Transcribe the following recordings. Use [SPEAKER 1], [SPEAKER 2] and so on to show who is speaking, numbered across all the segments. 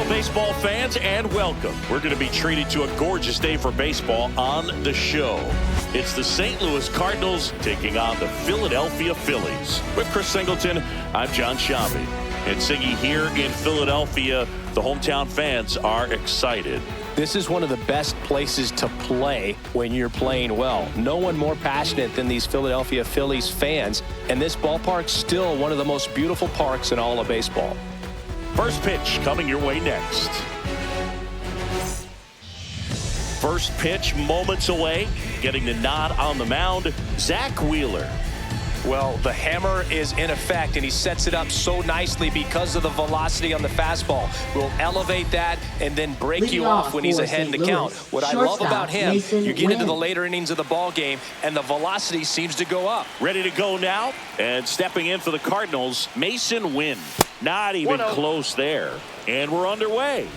[SPEAKER 1] baseball fans, and welcome. We're going to be treated to a gorgeous day for baseball on the show. It's the St. Louis Cardinals taking on the Philadelphia Phillies. With Chris Singleton, I'm John Shabby. And Siggy, here in Philadelphia, the hometown fans are excited.
[SPEAKER 2] This is one of the best places to play when you're playing well. No one more passionate than these Philadelphia Phillies fans, and this ballpark's still one of the most beautiful parks in all of baseball.
[SPEAKER 1] First pitch coming your way next. First pitch moments away, getting the nod on the mound, Zach Wheeler.
[SPEAKER 2] Well, the hammer is in effect, and he sets it up so nicely because of the velocity on the fastball. Will elevate that and then break you off when he's ahead in the count. What I love about him, you get into the later innings of the ball game, and the velocity seems to go up.
[SPEAKER 1] Ready to go now, and stepping in for the Cardinals, Mason Wynn. Not even close there, and we're underway.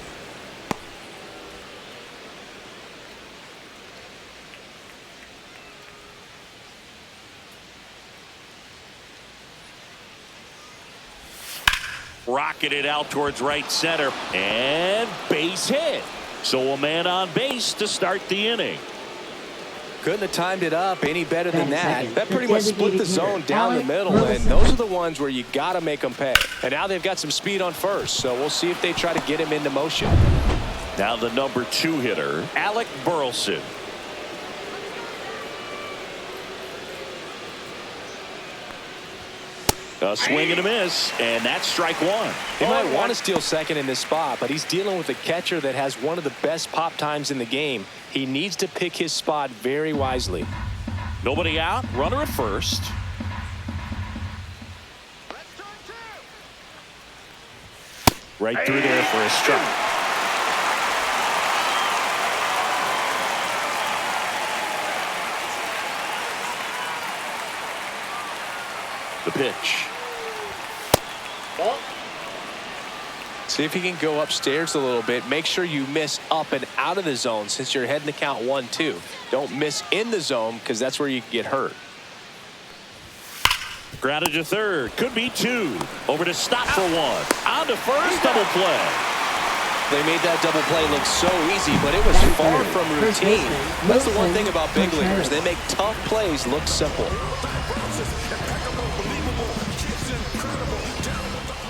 [SPEAKER 1] Rocketed out towards right center, and base hit. So a man on base to start the inning.
[SPEAKER 2] Couldn't have timed it up any better than that. That pretty much split the zone down the middle, and those are the ones where you got to make them pay. And now they've got some speed on first, so we'll see if they try to get him into motion.
[SPEAKER 1] Now the number 2 hitter, Alec Burleson. A swing and a miss, and that's strike one.
[SPEAKER 2] He might want to steal second in this spot, but he's dealing with a catcher that has one of the best pop times in the game. He needs to pick his spot very wisely.
[SPEAKER 1] Nobody out, runner at first. Right through there for a strike. The pitch.
[SPEAKER 2] See if he can go upstairs a little bit. Make sure you miss up and out of the zone since you're heading to count 1-2. Don't miss in the zone because that's where you can get hurt.
[SPEAKER 1] Grounded to third. Could be 2. Over to stop for 1. On to first. Double play.
[SPEAKER 2] They made that double play look so easy, but it was far from routine. That's the one thing about big leaguers. They make tough plays look simple.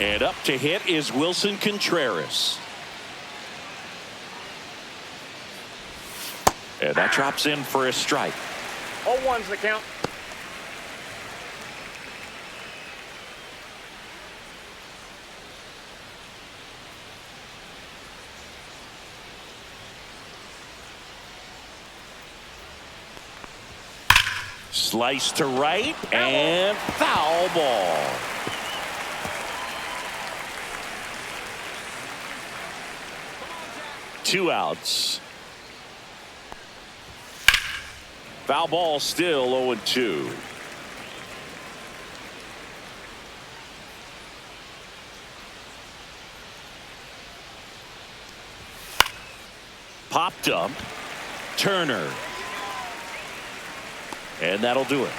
[SPEAKER 1] And up to hit is Wilson Contreras. And that drops in for a strike.
[SPEAKER 3] 0-1's the count.
[SPEAKER 1] Slice to right and foul ball. Two outs. Foul ball, still 0-2. Popped up. Turner. And that'll do it.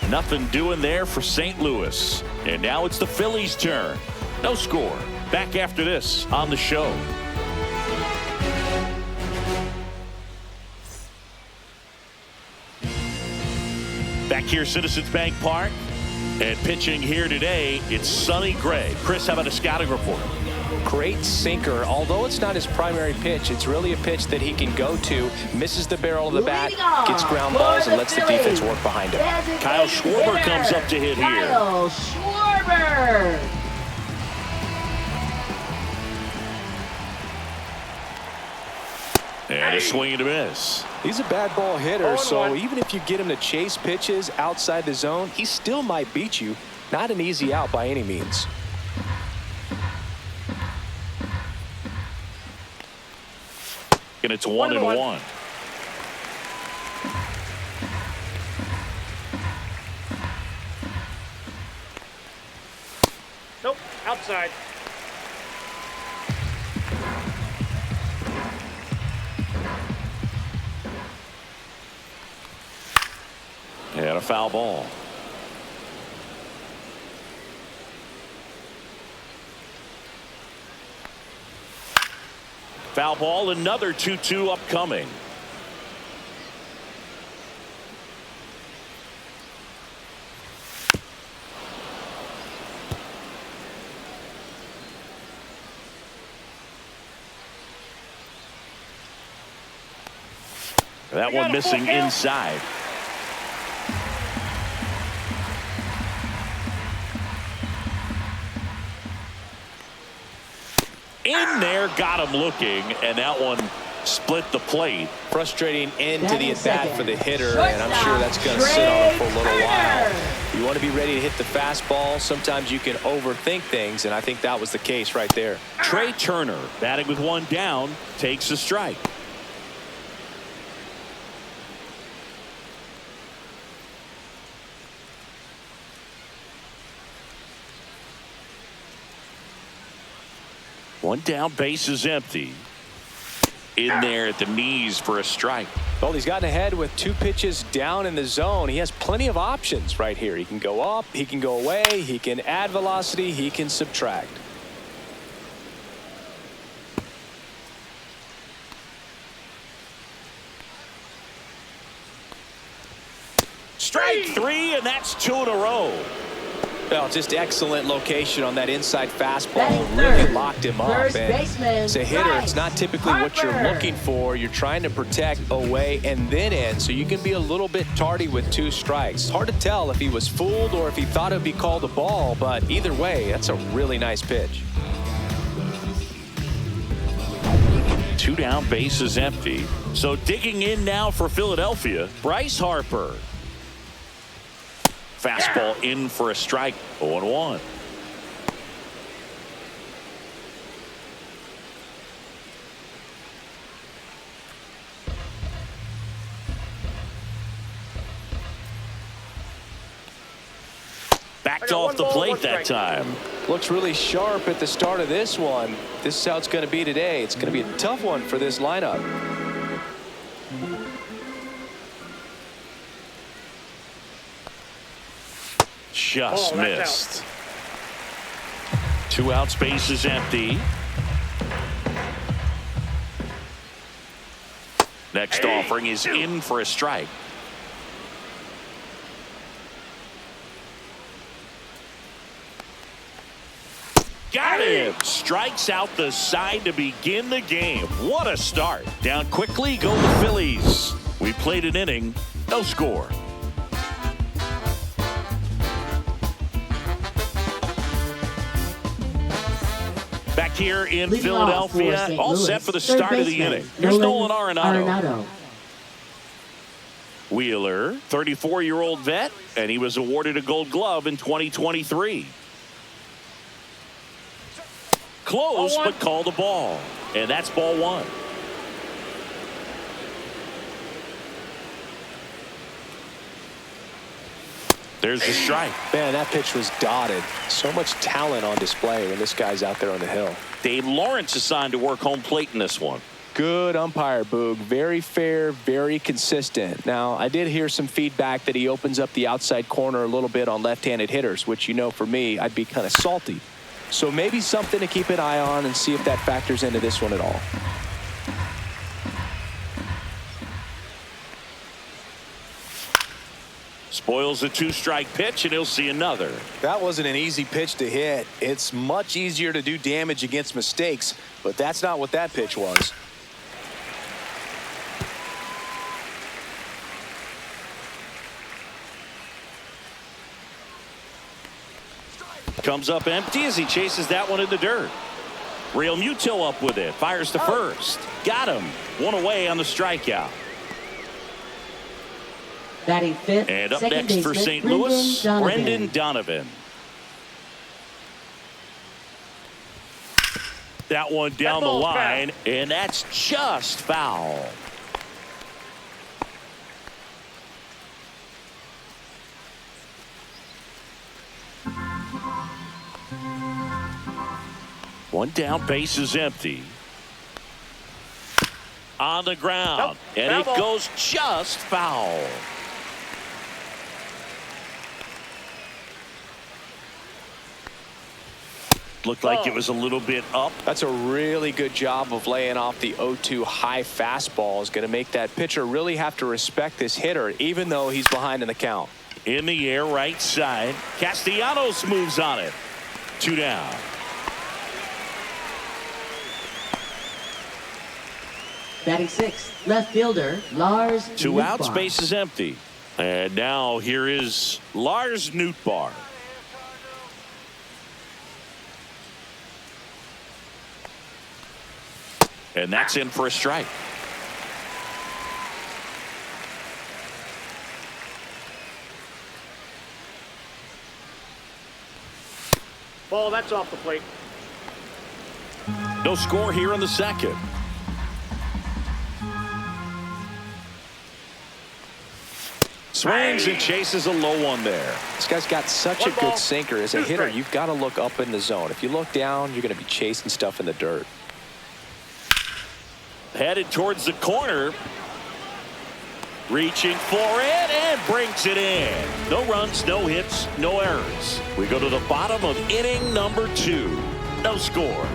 [SPEAKER 1] Nothing doing there for St. Louis. And now it's the Phillies' turn. No score. Back after this on the show. Back here, Citizens Bank Park. And pitching here today, it's Sonny Gray. Chris, how about a scouting report?
[SPEAKER 2] Great sinker. Although it's not his primary pitch, it's really a pitch that he can go to. Misses the barrel of the bat, gets ground balls, and lets the defense work behind him.
[SPEAKER 1] Kyle Schwarber comes up to hit here.
[SPEAKER 4] Kyle Schwarber.
[SPEAKER 1] And a swing and a miss.
[SPEAKER 2] He's a bad ball hitter, so even if you get him to chase pitches outside the zone, he still might beat you. Not an easy out by any means.
[SPEAKER 1] And it's 1-1.
[SPEAKER 3] Nope, outside.
[SPEAKER 1] And a foul ball. Foul ball, another 2-2 upcoming. That one missing inside. In there, got him looking, and that one split the plate.
[SPEAKER 2] Frustrating end to the at-bat for the hitter, and I'm sure that's going to sit on him for a little while. You want to be ready to hit the fastball. Sometimes you can overthink things, and I think that was the case right there.
[SPEAKER 1] Trey Turner, batting with one down, takes a strike. One down, base is empty. In there at the knees for a strike.
[SPEAKER 2] Well, he's gotten ahead with 2 pitches down in the zone. He has plenty of options right here. He can go up, he can go away, he can add velocity, he can subtract.
[SPEAKER 1] Strike 3, and that's 2 in a row.
[SPEAKER 2] Well, just excellent location on that inside fastball. Really locked him up. And as a hitter, it's not typically what you're looking for. You're trying to protect away and then in, so you can be a little bit tardy with 2 strikes. Hard to tell if he was fooled or if he thought it would be called a ball, but either way, that's a really nice pitch.
[SPEAKER 1] 2 down, base is empty. So digging in now for Philadelphia, Bryce Harper. Fastball in for a strike, 0-1. Backed off the plate that time.
[SPEAKER 2] Looks really sharp at the start of this one. This is how it's going to be today. It's going to be a tough one for this lineup.
[SPEAKER 1] Just missed. 2 outs, base is empty. Next offering is in for a strike. Got him. Strikes out the side to begin the game. What a start. Down quickly go the Phillies. We played an inning, no score. Back here in Philadelphia, all set for the start of the inning. Here's Nolan Arenado. Wheeler, 34-year-old vet, and he was awarded a Gold Glove in 2023. Close, but called a ball. And that's ball 1. There's the strike.
[SPEAKER 2] Man, that pitch was dotted. So much talent on display when this guy's out there on the hill.
[SPEAKER 1] Dave Lawrence assigned to work home plate in this one.
[SPEAKER 2] Good umpire, Boog. Very fair, very consistent. Now, I did hear some feedback that he opens up the outside corner a little bit on left-handed hitters, which, you know, for me, I'd be kind of salty. So maybe something to keep an eye on and see if that factors into this one at all.
[SPEAKER 1] Spoils a 2-strike pitch, and he'll see another.
[SPEAKER 2] That wasn't an easy pitch to hit. It's much easier to do damage against mistakes, but that's not what that pitch was.
[SPEAKER 1] Comes up empty as he chases that one in the dirt. Real Muto up with it. Fires to first. Got him. 1 away on the strikeout.
[SPEAKER 4] Batting fifth,
[SPEAKER 1] and up next for St. Louis, Brendan Donovan. That one down the line, and that's just foul. One down, base is empty. On the ground, and it goes just foul. Looked like it was a little bit up.
[SPEAKER 2] That's a really good job of laying off the 0-2 high fastball. Is going to make that pitcher really have to respect this hitter, even though he's behind in the count.
[SPEAKER 1] In the air, right side. Castellanos moves on it. 2 down.
[SPEAKER 4] Batting sixth, left fielder Lars
[SPEAKER 1] 2 out,
[SPEAKER 4] Nootbaar.
[SPEAKER 1] space is empty. And now here is Lars Nootbaar. And that's in for a strike.
[SPEAKER 3] Ball, that's off the plate.
[SPEAKER 1] No score here in the second. Swings and chases a low one there.
[SPEAKER 2] This guy's got such a
[SPEAKER 3] 1 ball,
[SPEAKER 2] good sinker. As a
[SPEAKER 3] 2
[SPEAKER 2] hitter,
[SPEAKER 3] strikes.
[SPEAKER 2] you've got to look up in the zone. If you look down, you're going to be chasing stuff in the dirt.
[SPEAKER 1] Headed towards the corner. Reaching for it and brings it in. No runs, no hits, no errors. We go to the bottom of inning number 2. No score.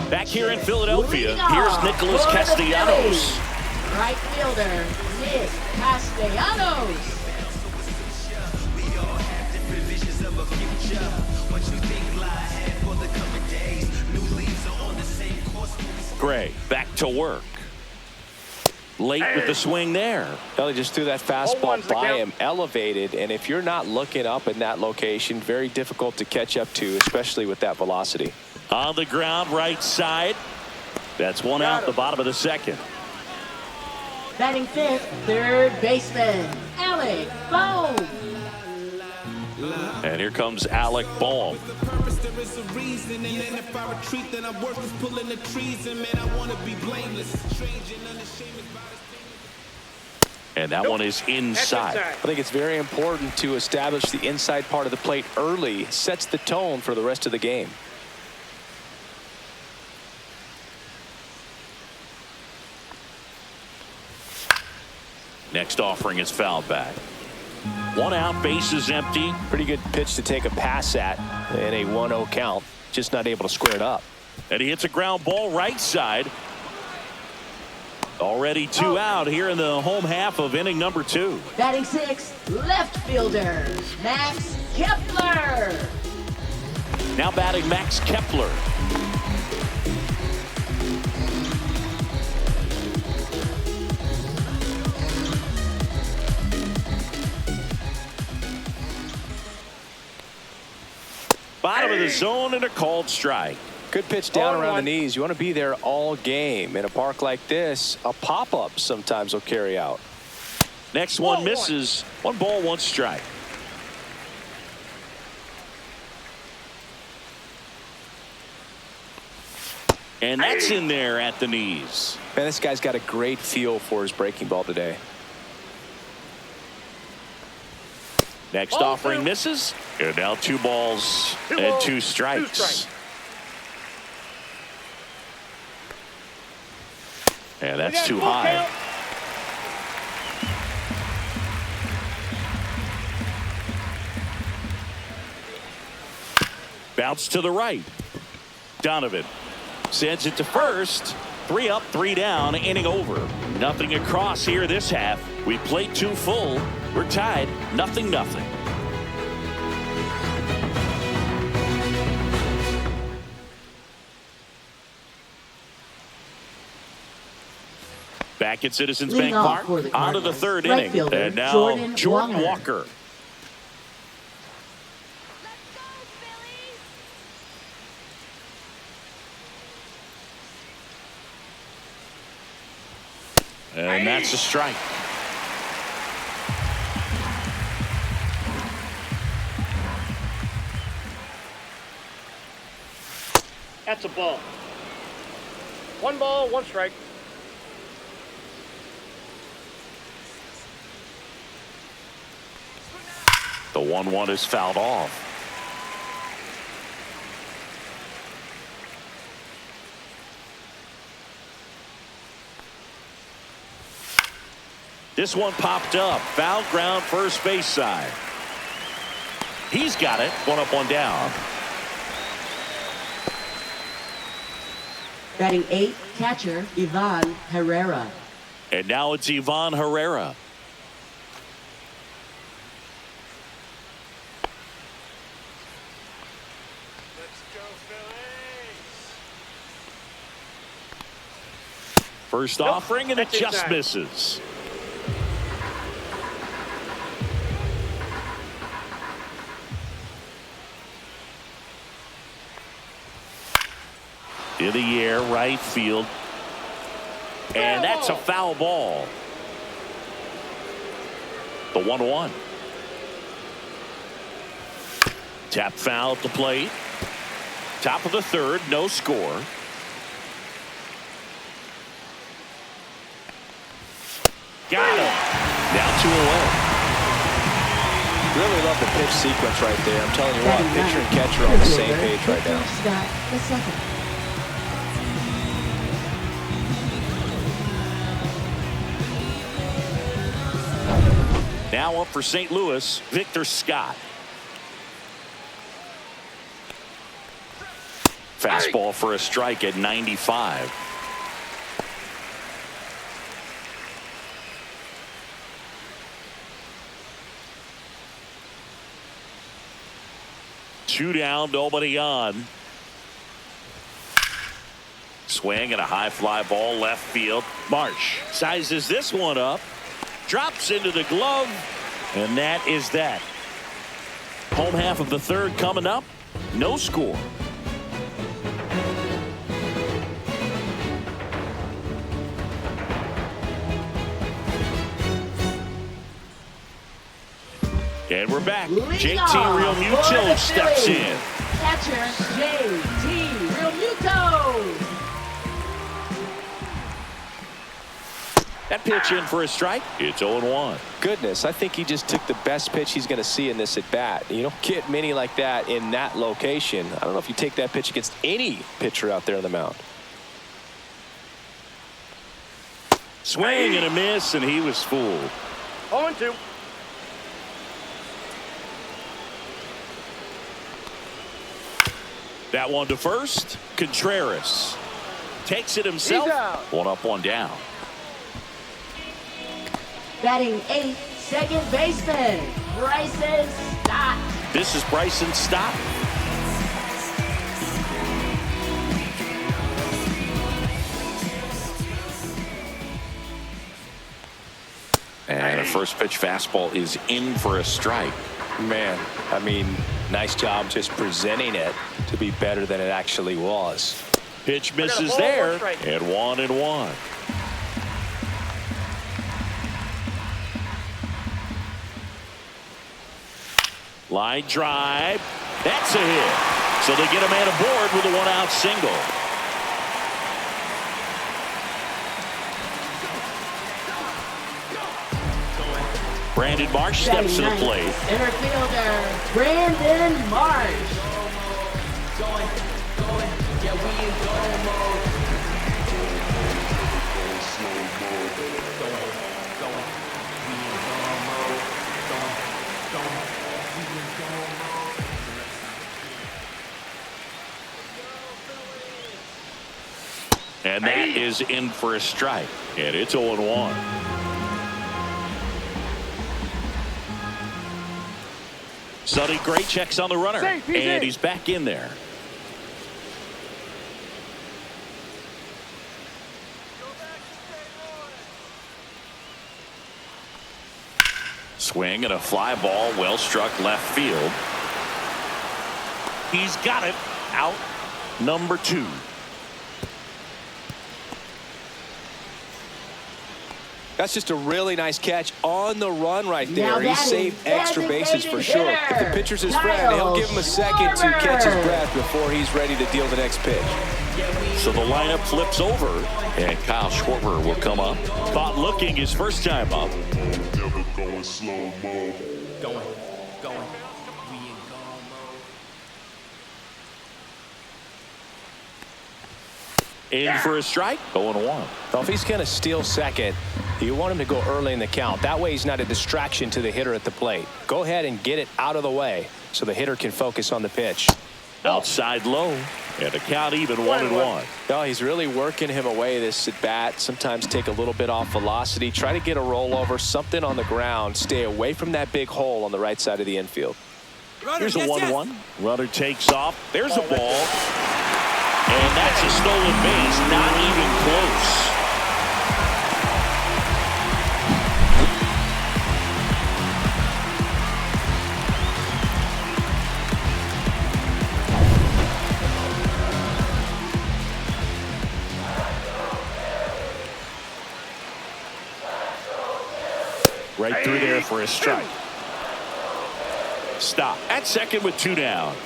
[SPEAKER 1] Back here in Philadelphia,
[SPEAKER 4] Leading off
[SPEAKER 1] here's Nicholas
[SPEAKER 4] for the
[SPEAKER 1] Castellanos.
[SPEAKER 4] Phillies, right fielder Nick Castellanos.
[SPEAKER 1] Gray back to work. Late with the swing there.
[SPEAKER 2] Well, he just threw that fastball
[SPEAKER 3] 0-1's the
[SPEAKER 2] by
[SPEAKER 3] count.
[SPEAKER 2] him, elevated, and if you're not looking up in that location, very difficult to catch up to, especially with that velocity.
[SPEAKER 1] On the ground, right side. That's 1 out, the bottom of the second.
[SPEAKER 4] Batting fifth, third baseman Alec Bohm.
[SPEAKER 1] And here comes Alec Bohm.
[SPEAKER 5] There is a reason, and then if I retreat, then I'm worth is pulling the trees, and man, I want to be blameless. Strange and unashamed about his
[SPEAKER 1] And that one is
[SPEAKER 3] That's
[SPEAKER 1] inside.
[SPEAKER 2] I think it's very important to establish the inside part of the plate early. Sets the tone for the rest of the game.
[SPEAKER 1] Next offering is fouled back. 1 out, base is empty.
[SPEAKER 2] Pretty good pitch to take a pass at in a 1-0 count. Just not able to square it up.
[SPEAKER 1] And he hits a ground ball right side. Already 2 out here in the home half of inning number 2.
[SPEAKER 4] Batting sixth, left fielder Max Kepler.
[SPEAKER 1] Now batting Max Kepler. Bottom of the zone and a called strike.
[SPEAKER 2] Good pitch down around the
[SPEAKER 3] 0-1.
[SPEAKER 2] knees. You want to be there all game. In a park like this, a pop-up sometimes will carry out.
[SPEAKER 1] Next one
[SPEAKER 3] 1-1.
[SPEAKER 1] misses. 1 ball, 1 strike. And that's in there at the knees.
[SPEAKER 2] Man, this guy's got a great feel for his breaking ball today.
[SPEAKER 1] Next
[SPEAKER 3] Ball
[SPEAKER 1] offering
[SPEAKER 3] 2.
[SPEAKER 1] misses. And now 2 balls
[SPEAKER 3] 2
[SPEAKER 1] and
[SPEAKER 3] balls,
[SPEAKER 1] 2
[SPEAKER 3] 2
[SPEAKER 1] strikes.
[SPEAKER 3] strikes.
[SPEAKER 1] And
[SPEAKER 3] We
[SPEAKER 1] that's
[SPEAKER 3] got
[SPEAKER 1] too
[SPEAKER 3] full
[SPEAKER 1] high.
[SPEAKER 3] count.
[SPEAKER 1] Bounce to the right. Donovan sends it to first. 3 up, 3 down, inning over. Nothing across here this half. We played 2 full. We're tied 0-0. Back at Citizens
[SPEAKER 4] Leading
[SPEAKER 1] Bank
[SPEAKER 4] off
[SPEAKER 1] Park.
[SPEAKER 4] for the
[SPEAKER 1] On to the
[SPEAKER 4] Cardinals,
[SPEAKER 1] 3rd
[SPEAKER 4] right
[SPEAKER 1] inning.
[SPEAKER 4] fielder,
[SPEAKER 1] And now
[SPEAKER 4] Jordan Walker.
[SPEAKER 1] Walker. And that's a strike.
[SPEAKER 3] That's a ball. 1 ball, 1 strike.
[SPEAKER 1] The 1-1 is fouled off. This one popped up. Foul ground, first base side. He's got it. One up, one down.
[SPEAKER 4] Batting 8, catcher Ivan Herrera.
[SPEAKER 1] And now it's Ivan Herrera. First offering, and it just misses. In the air, right field. And that's a foul ball. The 1-1. Tap foul at the plate. Top of the third, no score. Got him. Now 2 away.
[SPEAKER 2] Really love the pitch sequence right there. I'm telling you what, pitcher and catcher on the same page right now.
[SPEAKER 4] Scott the second.
[SPEAKER 1] Now up for St. Louis, Victor Scott. Fastball for a strike at 95. Two down, nobody on. Swing and a high fly ball left field. Marsh sizes this one up. Drops into the glove, and that is that. Home half of the third coming up. No score. And we're back. JT Realmuto steps in.
[SPEAKER 4] Catcher JT Realmuto.
[SPEAKER 1] That pitch in for a strike. It's 0-1.
[SPEAKER 2] Goodness, I think he just took the best pitch he's going to see in this at bat. You don't get many like that in that location. I don't know if you take that pitch against any pitcher out there on the mound.
[SPEAKER 1] Swing and a miss, and he was fooled.
[SPEAKER 3] 0-2.
[SPEAKER 1] That one to first. Contreras takes it himself. One up, one down.
[SPEAKER 4] Batting 8, second baseman Bryson Stott.
[SPEAKER 1] This is Bryson Stott. And a first pitch fastball is in for a strike.
[SPEAKER 2] Man, I mean, nice job just presenting it to be better than it actually was.
[SPEAKER 1] Pitch misses there, and 1-1. Line drive. That's a hit. So they get a man aboard with a one-out single. Brandon Marsh steps to the plate.
[SPEAKER 4] Center fielder Brandon Marsh.
[SPEAKER 1] And that is in for a strike. And it's 0-1. Sonny Gray checks on the runner. And he's back in there. Swing and a fly ball, well struck left field. He's got it. Out number 2.
[SPEAKER 2] That's just a really nice catch on the run right there. He saved extra bases for sure. If the pitcher's his friend, he'll give him a second to catch his breath before he's ready to deal the next pitch.
[SPEAKER 1] So the lineup flips over, and Kyle Schwarber will come up. Caught looking his first time up.
[SPEAKER 5] Never going slow-mo.
[SPEAKER 6] Going.
[SPEAKER 1] In for a strike. 0-1.
[SPEAKER 2] Well, if he's going to steal second, You want him to go early in the count. That way he's not a distraction to the hitter at the plate. Go ahead and get it out of the way so the hitter can focus on the pitch.
[SPEAKER 1] Outside low, and a count even 1-1.
[SPEAKER 2] Oh, he's really working him away this at bat. Sometimes take a little bit off velocity. Try to get a rollover, something on the ground. Stay away from that big hole on the right side of the infield.
[SPEAKER 1] Here's a 1-1. Runner takes off. There's a ball. And that's a stolen base. Not even close. Right through there for a strike. Stop at second with 2 down.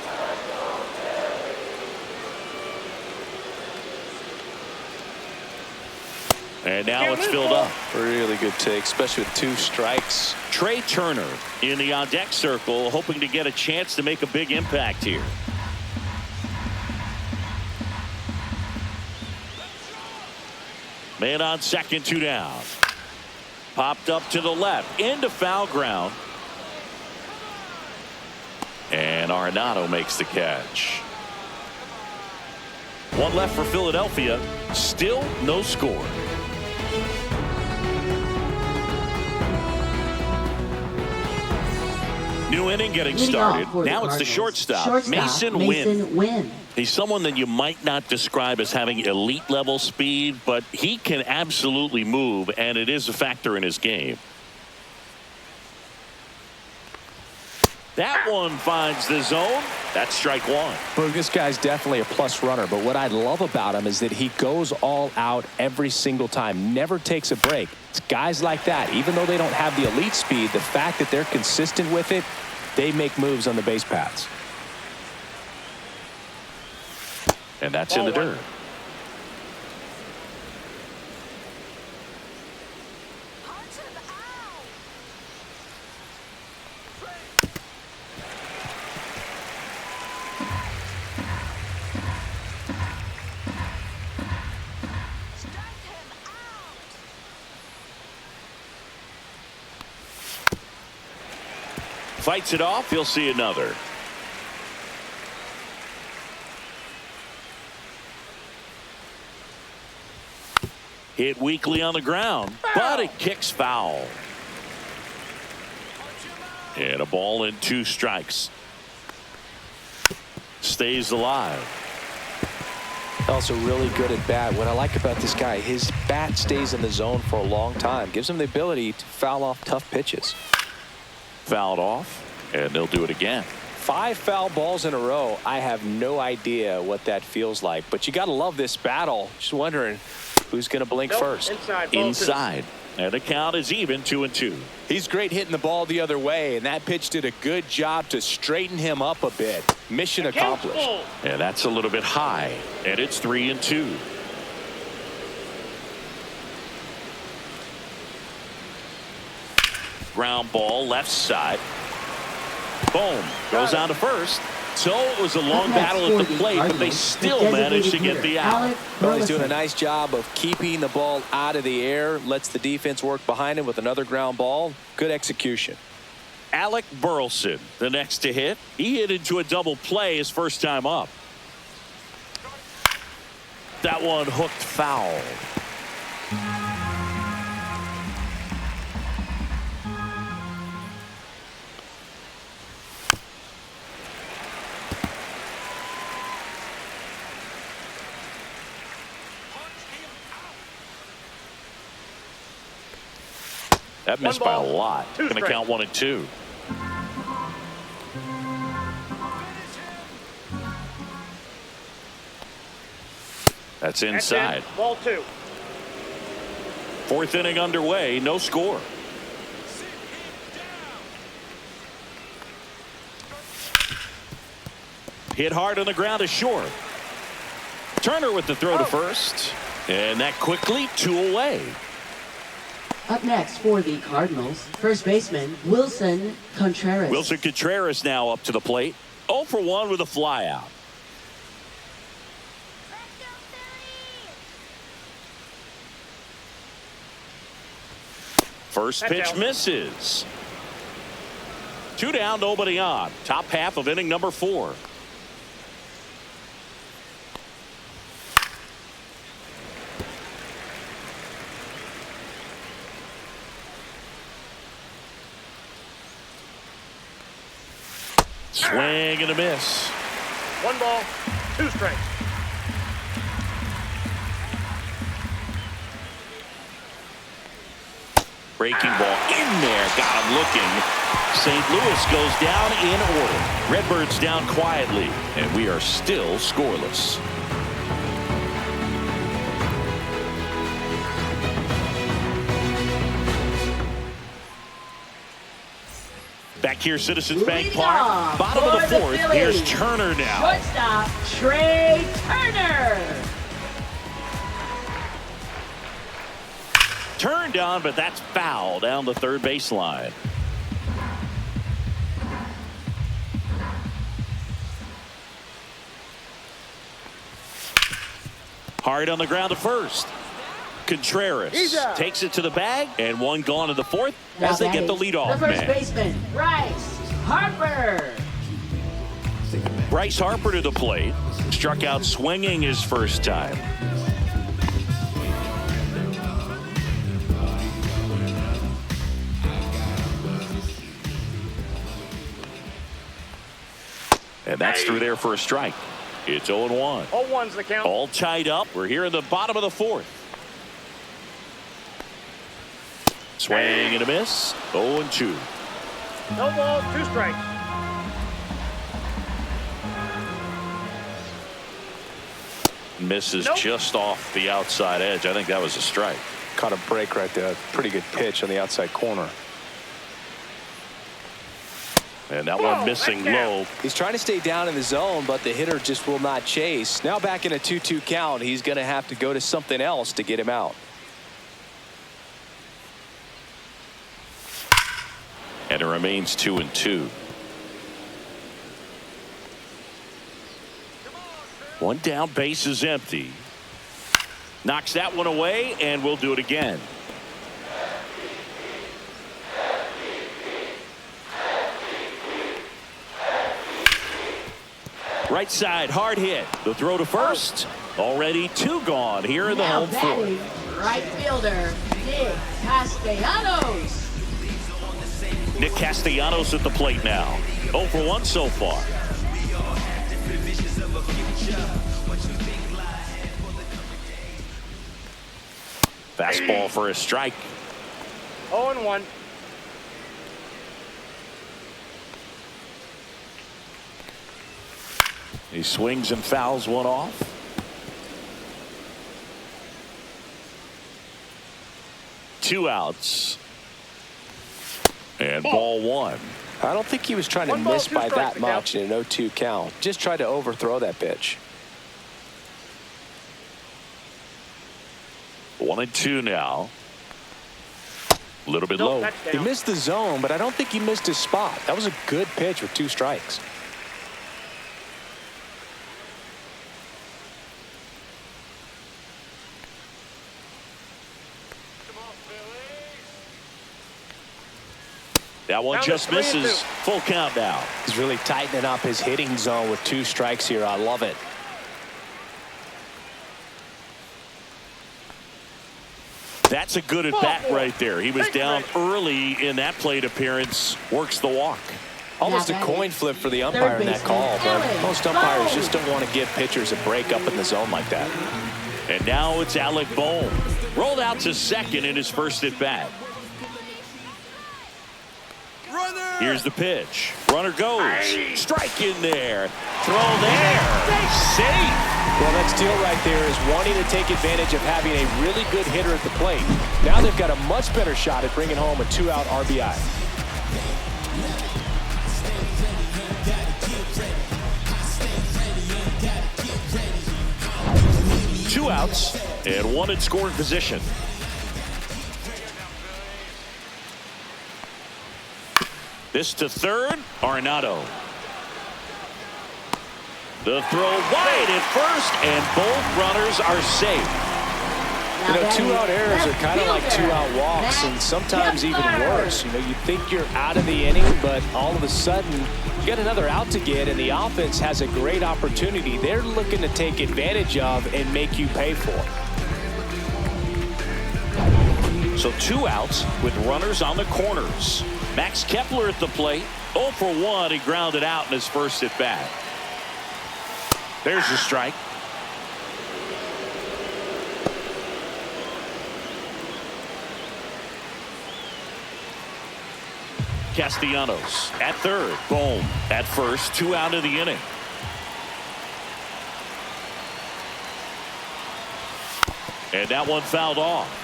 [SPEAKER 1] And now it's filled up.
[SPEAKER 2] Really good take, especially with 2 strikes.
[SPEAKER 1] Trey Turner in the on-deck circle, hoping to get a chance to make a big impact here. Man on second, 2 down. Popped up to the left, into foul ground. And Arenado makes the catch. 1 left for Philadelphia. Still no score. New inning getting started. Now it's the shortstop, Mason Wynn. He's someone that you might not describe as having elite level speed, but he can absolutely move, and it is a factor in his game. That one finds the zone. That's strike 1.
[SPEAKER 2] Well, this guy's definitely a plus runner, but what I love about him is that he goes all out every single time, never takes a break. It's guys like that, even though they don't have the elite speed, the fact that they're consistent with it, they make moves on the base paths.
[SPEAKER 1] And that's in the dirt. Fights it off. He'll see another. Hit weakly on the ground, but it kicks foul. And a ball and 2 strikes. Stays alive.
[SPEAKER 2] Also really good at bat. What I like about this guy, his bat stays in the zone for a long time. Gives him the ability to foul off tough pitches.
[SPEAKER 1] Fouled off, and they'll do it again.
[SPEAKER 2] 5 foul balls in a row. I have no idea what that feels like, but you got to love this battle. Just wondering who's going to blink first.
[SPEAKER 1] Inside. And the count is even, 2-2.
[SPEAKER 2] He's great hitting the ball the other way, and that pitch did a good job to straighten him up a bit. Mission accomplished.
[SPEAKER 1] And that's a little bit high, and it's 3-2. Ground ball left side. Boom. Goes on to first. So it was a long battle at the plate, but they still managed to get the out.
[SPEAKER 2] Well, he's doing a nice job of keeping the ball out of the air. Lets the defense work behind him with another ground ball. Good execution.
[SPEAKER 1] Alec Burleson, the next to hit. He hit into a double play his first time up. That one hooked foul. That missed by a lot. Going to count 1-2. That's inside.
[SPEAKER 3] Ball 2.
[SPEAKER 1] 4th inning underway. No score. Hit hard on the ground is short. Turner with the throw to first. And that quickly 2 away.
[SPEAKER 4] Up next for the Cardinals, first baseman Wilson Contreras.
[SPEAKER 1] Wilson Contreras now up to the plate. 0 for 1 with a flyout. First pitch misses. 2 down, nobody on. Top half of inning number 4. Swing and a miss.
[SPEAKER 3] 1 ball, 2 strikes.
[SPEAKER 1] Breaking ball in there. Got him looking. St. Louis goes down in order. Redbirds down quietly, and we are still scoreless. Back here, Citizens Bank Park. Bottom of the 4th. Here's Turner now.
[SPEAKER 4] Shortstop, Trey Turner.
[SPEAKER 1] Turned on, but that's foul down the third baseline. Hard on the ground to first. Contreras takes it to the bag, and 1 gone in the 4th as they get the leadoff
[SPEAKER 4] The first
[SPEAKER 1] man.
[SPEAKER 4] baseman, Bryce Harper.
[SPEAKER 1] Bryce Harper to the plate. Struck out swinging his first time. And that's through there for a strike. It's 0-1.
[SPEAKER 3] 0-1's the count.
[SPEAKER 1] All tied up. We're here in the bottom of the 4th. Swing and a miss. 0-2.
[SPEAKER 3] No balls, 2 strikes.
[SPEAKER 1] Misses just off the outside edge. I think that was a strike.
[SPEAKER 2] Caught a break right there. Pretty good pitch on the outside corner.
[SPEAKER 1] And that one missing low.
[SPEAKER 2] He's trying to stay down in the zone, but the hitter just will not chase. Now back in a 2-2 count. He's going to have to go to something else to get him out.
[SPEAKER 1] And it remains 2-2. 1 down, base is empty. Knocks that one away, and we'll do it again. Right side, hard hit. The throw to first. Already 2 gone here in the home 4th.
[SPEAKER 4] Right fielder, Nick Castellanos.
[SPEAKER 1] Nick Castellanos at the plate now. 0 for 1 so far. Fastball for a strike.
[SPEAKER 3] 0-1.
[SPEAKER 1] He swings and fouls one off. Two outs. And ball 1.
[SPEAKER 2] I don't think he was trying to
[SPEAKER 3] 1 ball,
[SPEAKER 2] miss
[SPEAKER 3] 2
[SPEAKER 2] by
[SPEAKER 3] strikes
[SPEAKER 2] that much in an 0-2 count. Just tried to overthrow that pitch.
[SPEAKER 1] 1-2 now. A little bit
[SPEAKER 3] Nope,
[SPEAKER 1] low.
[SPEAKER 2] He missed the zone, but I don't think he missed his spot. That was a good pitch with 2 strikes.
[SPEAKER 1] That one just misses. Full count now.
[SPEAKER 2] He's really tightening up his hitting zone with 2 strikes here. I love it.
[SPEAKER 1] That's a good at bat right there. He was down early in that plate appearance. Works the walk.
[SPEAKER 2] Almost a coin flip for the umpire in that call, but most umpires just don't want to give pitchers a break up in the zone like that.
[SPEAKER 1] And now it's Alec Bohm. Rolled out to second in his first at bat. Here's the pitch. Runner goes. Strike in there. Throw there. Safe.
[SPEAKER 2] Well, that steal right there is wanting to take advantage of having a really good hitter at the plate. Now they've got a much better shot at bringing home a 2-out RBI.
[SPEAKER 1] Two outs and 1 in scoring position. This to third, Arenado. The throw wide at first, and both runners are safe.
[SPEAKER 2] You know, two-out errors are kind of like two-out walks, and sometimes even worse. You know, you think you're out of the inning, but all of a sudden, you get another out to get, and the offense has a great opportunity they're looking to take advantage of and make you pay for.
[SPEAKER 1] So 2 outs with runners on the corners. Max Kepler at the plate. 0 for 1. He grounded out in his first at bat. There's the strike. Castellanos at third. Boom at first. 2 out of the inning. And that one fouled off.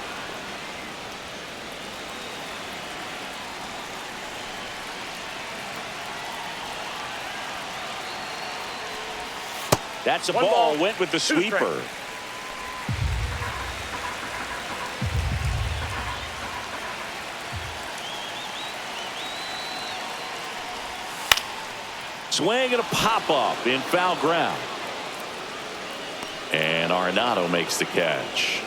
[SPEAKER 1] That's a ball. Went with the sweeper. Swing and a pop-up in foul ground. And Arenado makes the catch.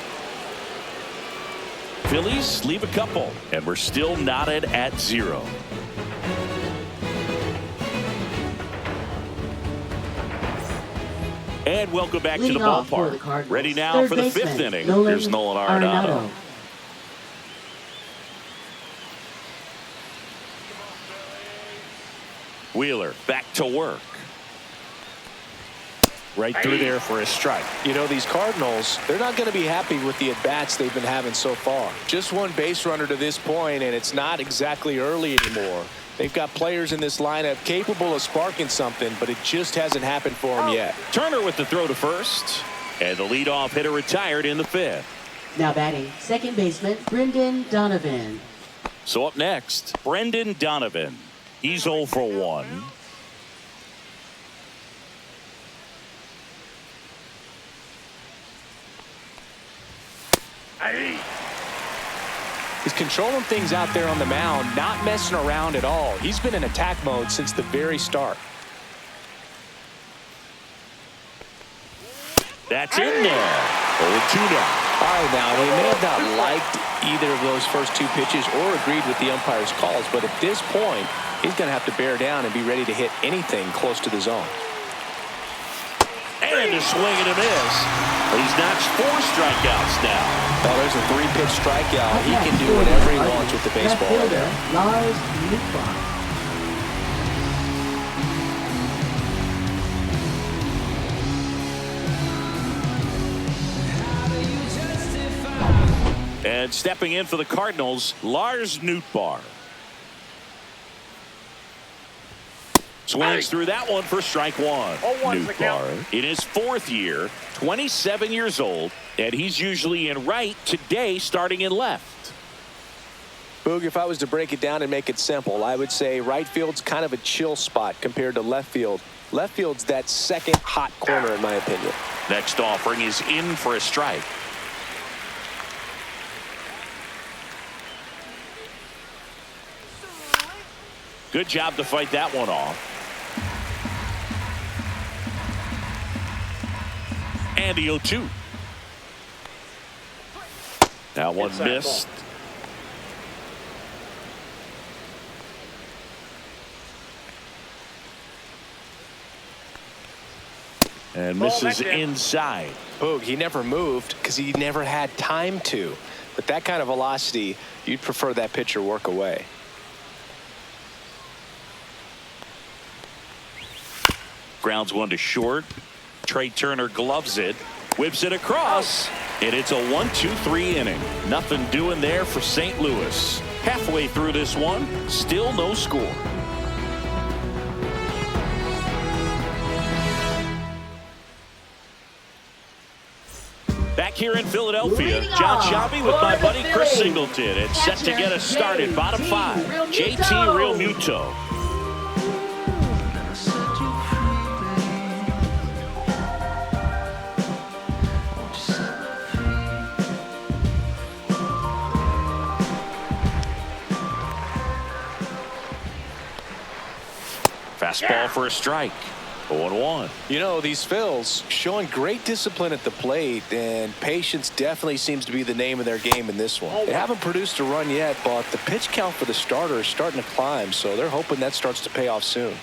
[SPEAKER 1] Phillies leave a couple, and we're still knotted at 0. And welcome back to the ballpark. Ready now for the 5th inning. Here's Nolan Arenado. Wheeler back to work. Right through there for a strike.
[SPEAKER 2] You know, these Cardinals, they're not going to be happy with the at-bats they've been having so far. Just one base runner to this point, and it's not exactly early anymore. They've got players in this lineup capable of sparking something, but it just hasn't happened for them yet.
[SPEAKER 1] Turner with the throw to first. And the leadoff hitter retired in the 5th.
[SPEAKER 4] Now batting, second baseman, Brendan Donovan.
[SPEAKER 1] So up next, Brendan Donovan. He's 0 for 1.
[SPEAKER 2] He's controlling things out there on the mound, not messing around at all. He's been in attack mode since the very start.
[SPEAKER 1] That's in there. 0-2 now.
[SPEAKER 2] All right, now, he may have not liked either of those first 2 pitches or agreed with the umpire's calls, but at this point, he's going to have to bear down and be ready to hit anything close to the zone.
[SPEAKER 1] And a swing and a miss. He's notched 4 strikeouts now.
[SPEAKER 2] Well, there's a 3-pitch strikeout. He can do whatever he wants with the baseball right there.
[SPEAKER 4] Lars Nootbaar.
[SPEAKER 1] And stepping in for the Cardinals, Lars Nootbaar. Swings through that one for strike 1. Nootbaar in his 4th year, 27 years old, and he's usually in right, today starting in left.
[SPEAKER 2] Boog, if I was to break it down and make it simple, I would say right field's kind of a chill spot compared to left field. Left field's that second hot corner, in my opinion.
[SPEAKER 1] Next offering is in for a strike. Good job to fight that one off. And the 0-2. That one missed. And misses inside.
[SPEAKER 2] Boog, he never moved because he never had time to. With that kind of velocity, you'd prefer that pitcher work away.
[SPEAKER 1] Grounds one to short. Trey Turner gloves it, whips it across, and it's a 1-2-3 inning. Nothing doing there for St. Louis. Halfway through this one, still no score. Back here in Philadelphia, John Shelby with my buddy Chris Singleton. It's set to get us started. Bottom 5, JT Real Muto. Fastball for a strike. 0-1.
[SPEAKER 2] You know, these Phils showing great discipline at the plate, and patience definitely seems to be the name of their game in this one. They haven't produced a run yet, but the pitch count for the starter is starting to climb, so they're hoping that starts to pay off soon.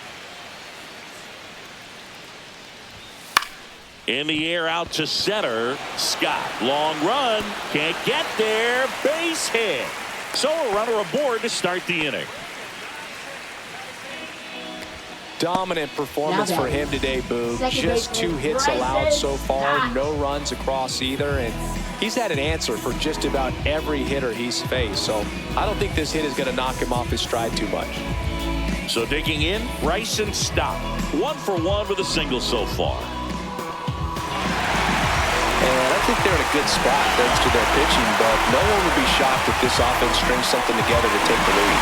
[SPEAKER 1] In the air out to center. Scott. Long run. Can't get there. Base hit. So a runner aboard to start the inning.
[SPEAKER 2] Dominant performance for him today, Boog. Just 2 hits allowed so far. No runs across either. And he's had an answer for just about every hitter he's faced. So I don't think this hit is going to knock him off his stride too much.
[SPEAKER 1] So digging in, Bryson Stott. 1 for 1 with a single so far.
[SPEAKER 2] And I think they're in a good spot thanks to their pitching, but no one would be shocked if this offense strings something together to take the lead.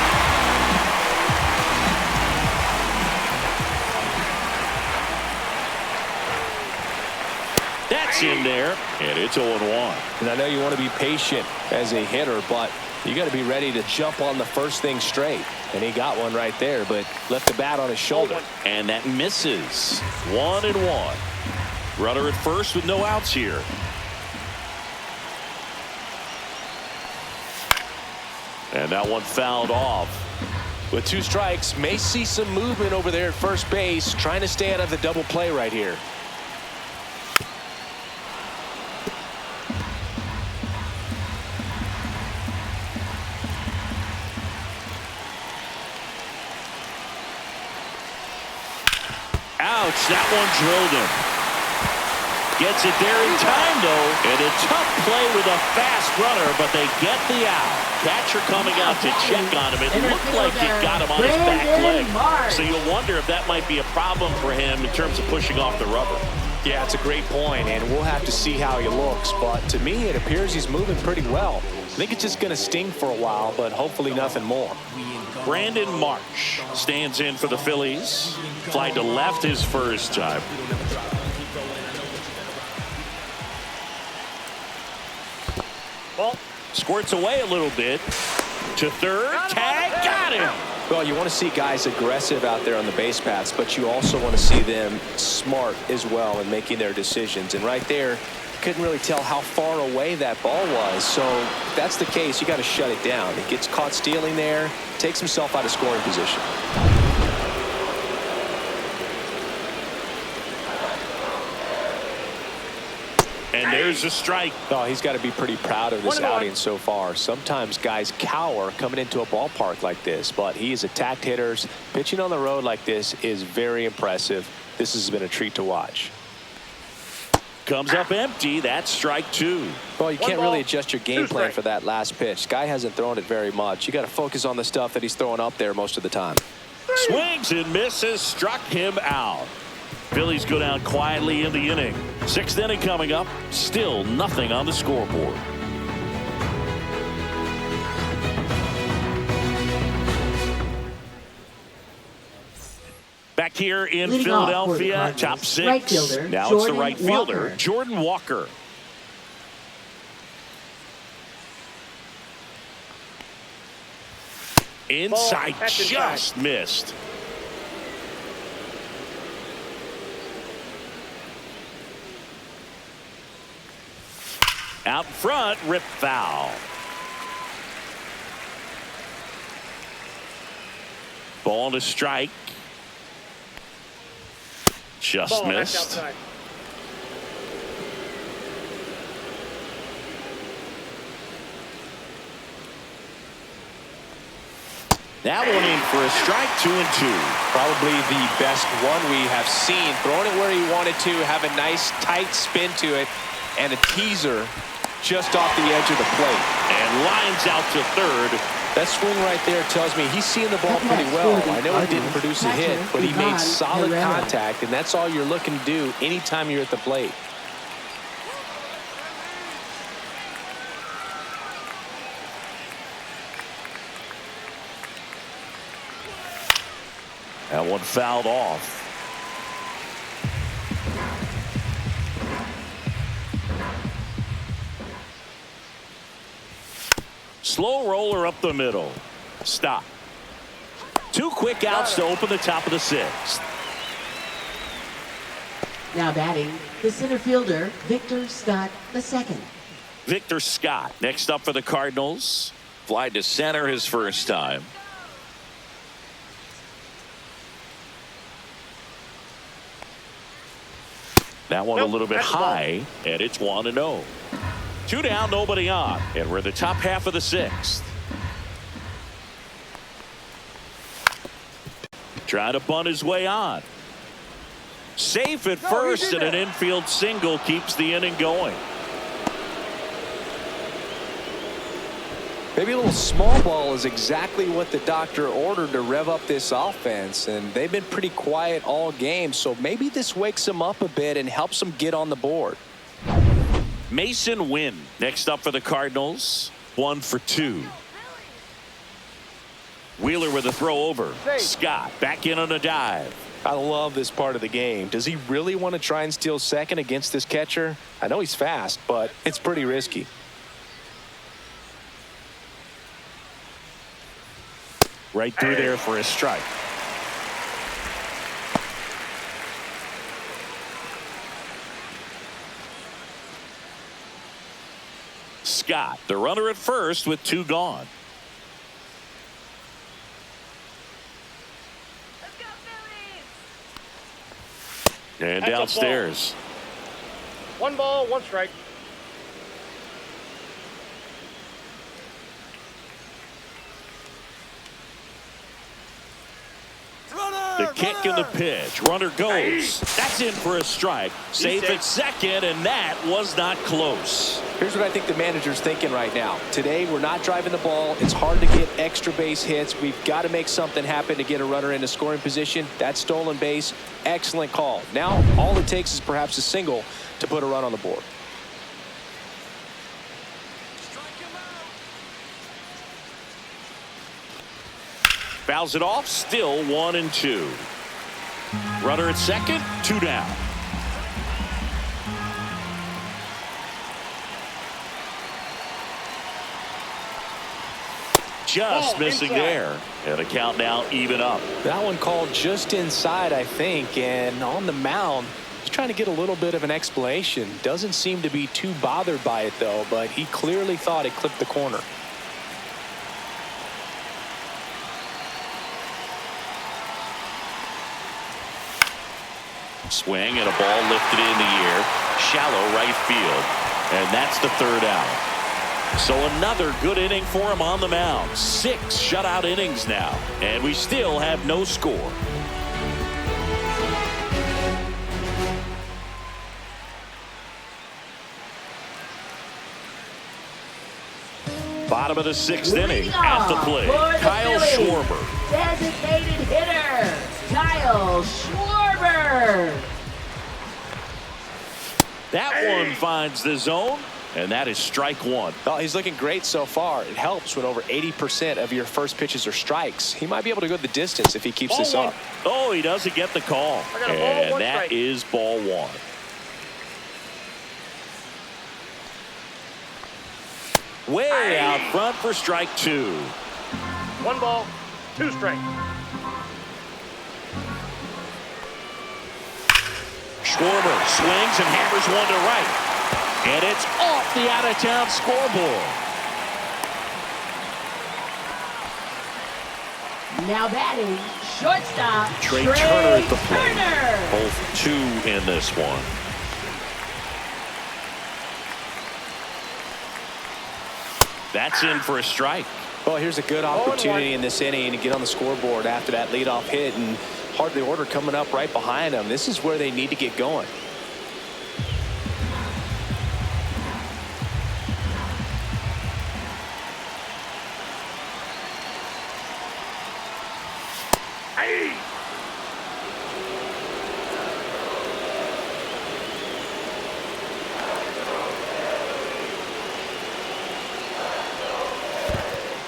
[SPEAKER 1] That's in there, and it's 0-1.
[SPEAKER 2] And I know you want to be patient as a hitter, but you got to be ready to jump on the first thing straight. And he got one right there, but left the bat on his shoulder.
[SPEAKER 1] And that misses. 1-1. Runner at first with no outs here. And that one fouled off.
[SPEAKER 2] With 2 strikes, may see some movement over there at first base, trying to stay out of the double play right here.
[SPEAKER 1] Ouch, that one drilled him. Gets it there in time, though. And a tough play with a fast runner, but they get the out. Catcher coming out to check on him. It looked like it got him on his back leg. So you'll wonder if that might be a problem for him in terms of pushing off the rubber.
[SPEAKER 2] Yeah, it's a great point, and we'll have to see how he looks. But to me, it appears he's moving pretty well. I think it's just going to sting for a while, but hopefully nothing more.
[SPEAKER 1] Brandon Marsh stands in for the Phillies. Fly to left his first time.
[SPEAKER 3] Ball.
[SPEAKER 1] Squirts away a little bit. To third. Tag. Got him.
[SPEAKER 2] Well, you want to see guys aggressive out there on the base paths, but you also want to see them smart as well in making their decisions. And right there, couldn't really tell how far away that ball was. So if that's the case, you got to shut it down. He gets caught stealing there, takes himself out of scoring position.
[SPEAKER 1] And there's a strike.
[SPEAKER 2] Oh, he's got to be pretty proud of this outing so far. Sometimes guys cower coming into a ballpark like this, but he's attacked hitters. Pitching on the road like this is very impressive. This has been a treat to watch.
[SPEAKER 1] Comes up empty. That's strike 2.
[SPEAKER 2] Well, you can't really adjust your game plan for that last pitch. Guy hasn't thrown it very much. You got to focus on the stuff that he's throwing up there most of the time.
[SPEAKER 1] Swings and misses. Struck him out. Phillies go down quietly in the inning. 6th inning coming up. Still nothing on the scoreboard. Back here in
[SPEAKER 4] Leading
[SPEAKER 1] Philadelphia, top 6.
[SPEAKER 4] Right fielder,
[SPEAKER 1] now it's the
[SPEAKER 4] Jordan
[SPEAKER 1] right fielder,
[SPEAKER 4] Walker.
[SPEAKER 1] Jordan Walker. Inside, just missed. Out in front, rip foul. Ball to strike. Just missed. That one in for a strike, 2-2.
[SPEAKER 2] Probably the best one we have seen. Throwing it where he wanted to, have a nice tight spin to it, and a teaser just off the edge of the plate.
[SPEAKER 1] And lines out to third.
[SPEAKER 2] That swing right there tells me he's seeing the ball pretty well. I know he didn't produce a hit, but he made solid contact, and that's all you're looking to do anytime you're at the plate.
[SPEAKER 1] That one fouled off. Slow roller up the middle. Stop. 2 quick outs to open the top of the 6th.
[SPEAKER 4] Now batting, the center fielder, Victor Scott II.
[SPEAKER 1] Victor Scott next up for the Cardinals. Fly to center his first time. That one a little bit high, and it's 1-0. 2 down, nobody on, and we're in the top half of the 6th. Trying to bunt his way on. Safe at first, and an infield single keeps the inning going.
[SPEAKER 2] Maybe a little small ball is exactly what the doctor ordered to rev up this offense, and they've been pretty quiet all game, so maybe this wakes them up a bit and helps them get on the board.
[SPEAKER 1] Mason Wynn next up for the Cardinals. 1 for 2. Wheeler with a throw over. Scott back in on a dive.
[SPEAKER 2] I love this part of the game. Does he really want to try and steal second against this catcher? I know he's fast, but it's pretty risky.
[SPEAKER 1] Right through there for a strike. Scott, the runner at first with 2 gone.
[SPEAKER 3] Let's go, Phillies!
[SPEAKER 1] And
[SPEAKER 3] That's
[SPEAKER 1] downstairs.
[SPEAKER 3] 1 ball, 1 strike.
[SPEAKER 1] The kick and the pitch. Runner goes. That's in for a strike. Safe at second, and that was not close.
[SPEAKER 2] Here's what I think the manager's thinking right now. Today, we're not driving the ball. It's hard to get extra base hits. We've got to make something happen to get a runner into scoring position. That stolen base, excellent call. Now, all it takes is perhaps a single to put a run on the board.
[SPEAKER 1] Fouls it off. Still 1-2. Runner at second. 2 down. Just missing
[SPEAKER 3] inside.
[SPEAKER 1] there. And the count now even up.
[SPEAKER 2] That one called just inside, I think, and on the mound, he's trying to get a little bit of an explanation. Doesn't seem to be too bothered by it, though, but he clearly thought it clipped the corner.
[SPEAKER 1] Swing and a ball lifted in the air. Shallow right field. And that's the 3rd out. So another good inning for him on the mound. 6 shutout innings now. And we still have no score. Bottom of the 6th inning at the plate. Kyle Schwarber.
[SPEAKER 4] Designated hitter, Kyle Schwarber.
[SPEAKER 1] That one finds the zone, and that is strike 1.
[SPEAKER 2] Oh, he's looking great so far. It helps when over 80% of your first pitches are strikes. He might be able to go the distance if he keeps this up.
[SPEAKER 1] Oh, he doesn't get the call. And that is ball 1. Way out front for strike 2.
[SPEAKER 3] 1 ball, 2 strike.
[SPEAKER 1] Schwarber swings and hammers one to right. And it's off the out-of-town scoreboard.
[SPEAKER 4] Now batting, shortstop,
[SPEAKER 1] Trey Turner at the plate. Both 2 in this one. That's in for a strike.
[SPEAKER 2] Well, here's a good opportunity in this inning to get on the scoreboard after that leadoff hit, and hardly order coming up right behind them. This is where they need to get going.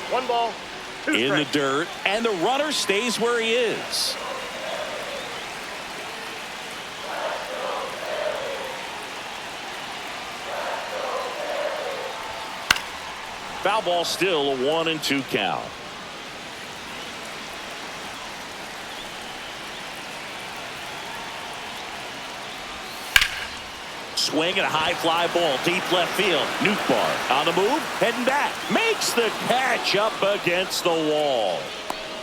[SPEAKER 3] One ball, 2
[SPEAKER 1] In
[SPEAKER 3] strikes.
[SPEAKER 1] the dirt, and the runner stays where he is. Foul ball, still a 1-2 count. swing and a high fly ball deep left field. Nootbaar on the move, heading back, makes the catch up against the wall.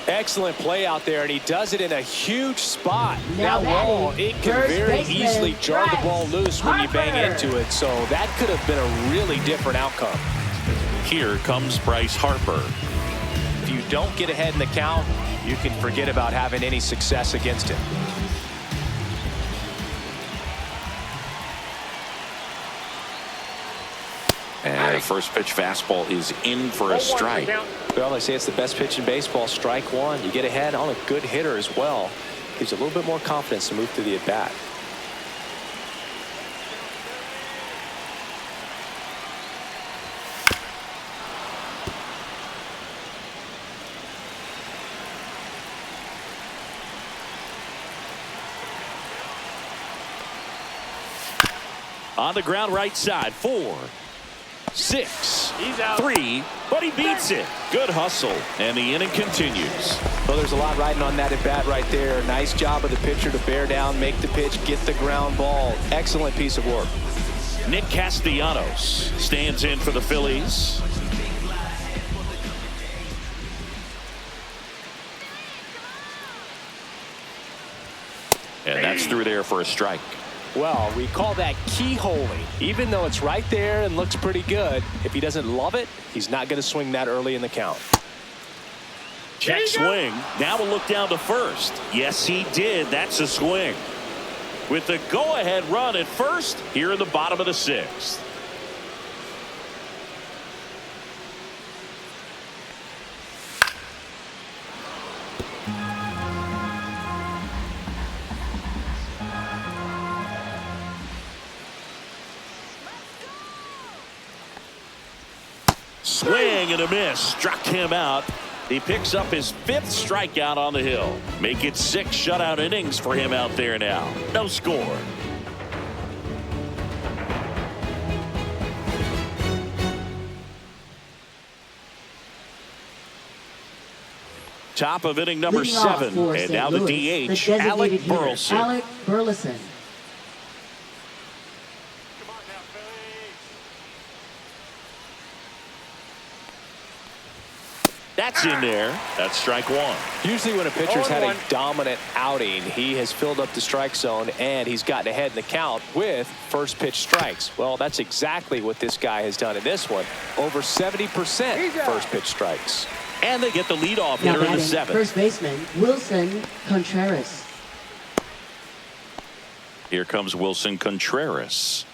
[SPEAKER 2] Excellent play out there, and he does it in a huge spot.
[SPEAKER 4] Now
[SPEAKER 2] That wall, it can
[SPEAKER 4] first
[SPEAKER 2] very
[SPEAKER 4] baseman,
[SPEAKER 2] easily jar the
[SPEAKER 4] Bryce
[SPEAKER 2] ball loose when you bang
[SPEAKER 4] Harper.
[SPEAKER 2] into it, so that could have been a really different outcome.
[SPEAKER 1] Here comes Bryce Harper.
[SPEAKER 2] If you don't get ahead in the count, you can forget about having any success against him.
[SPEAKER 1] And the first pitch fastball is in for a strike.
[SPEAKER 2] Well, they say it's the best pitch in baseball, strike one. You get ahead on a good hitter as well. Gives you a little bit more confidence to move through the at-bat.
[SPEAKER 1] On the ground right side, 4, 6,
[SPEAKER 3] He's out.
[SPEAKER 1] 3, but he beats it. Good hustle, and the inning continues.
[SPEAKER 2] Well, there's a lot riding on that at bat right there. Nice job of the pitcher to bear down, make the pitch, get the ground ball. Excellent piece of work.
[SPEAKER 1] Nick Castellanos stands in for the Phillies. And that's through there for a strike.
[SPEAKER 2] Well, we call that keyholing. Even though it's right there and looks pretty good, if he doesn't love it, he's not going to swing that early in the count.
[SPEAKER 1] Check swing. Now we'll look down to first. Yes, he did. That's a swing. With the go-ahead run at first here in the bottom of the 6th. Swing and a miss. Struck him out. He picks up his 5th strikeout on the hill. Make it 6 shutout innings for him out there now. No score. Top of inning number
[SPEAKER 4] Leading off
[SPEAKER 1] 7.
[SPEAKER 4] for
[SPEAKER 1] And
[SPEAKER 4] St.
[SPEAKER 1] now
[SPEAKER 4] Louis,
[SPEAKER 1] the DH,
[SPEAKER 4] designated
[SPEAKER 1] Alec
[SPEAKER 4] hitter,
[SPEAKER 1] Burleson.
[SPEAKER 4] Alec Burleson.
[SPEAKER 1] That's in there. That's strike 1.
[SPEAKER 2] Usually when a pitcher's had a
[SPEAKER 3] 0-1.
[SPEAKER 2] dominant outing, he has filled up the strike zone and he's gotten ahead in the count with first pitch strikes. Well, that's exactly what this guy has done in this one. Over 70% first pitch strikes.
[SPEAKER 1] And they get the leadoff
[SPEAKER 4] Now
[SPEAKER 1] hitter in the
[SPEAKER 4] batting,
[SPEAKER 1] 7th.
[SPEAKER 4] first baseman, Wilson Contreras.
[SPEAKER 1] Here comes Wilson Contreras.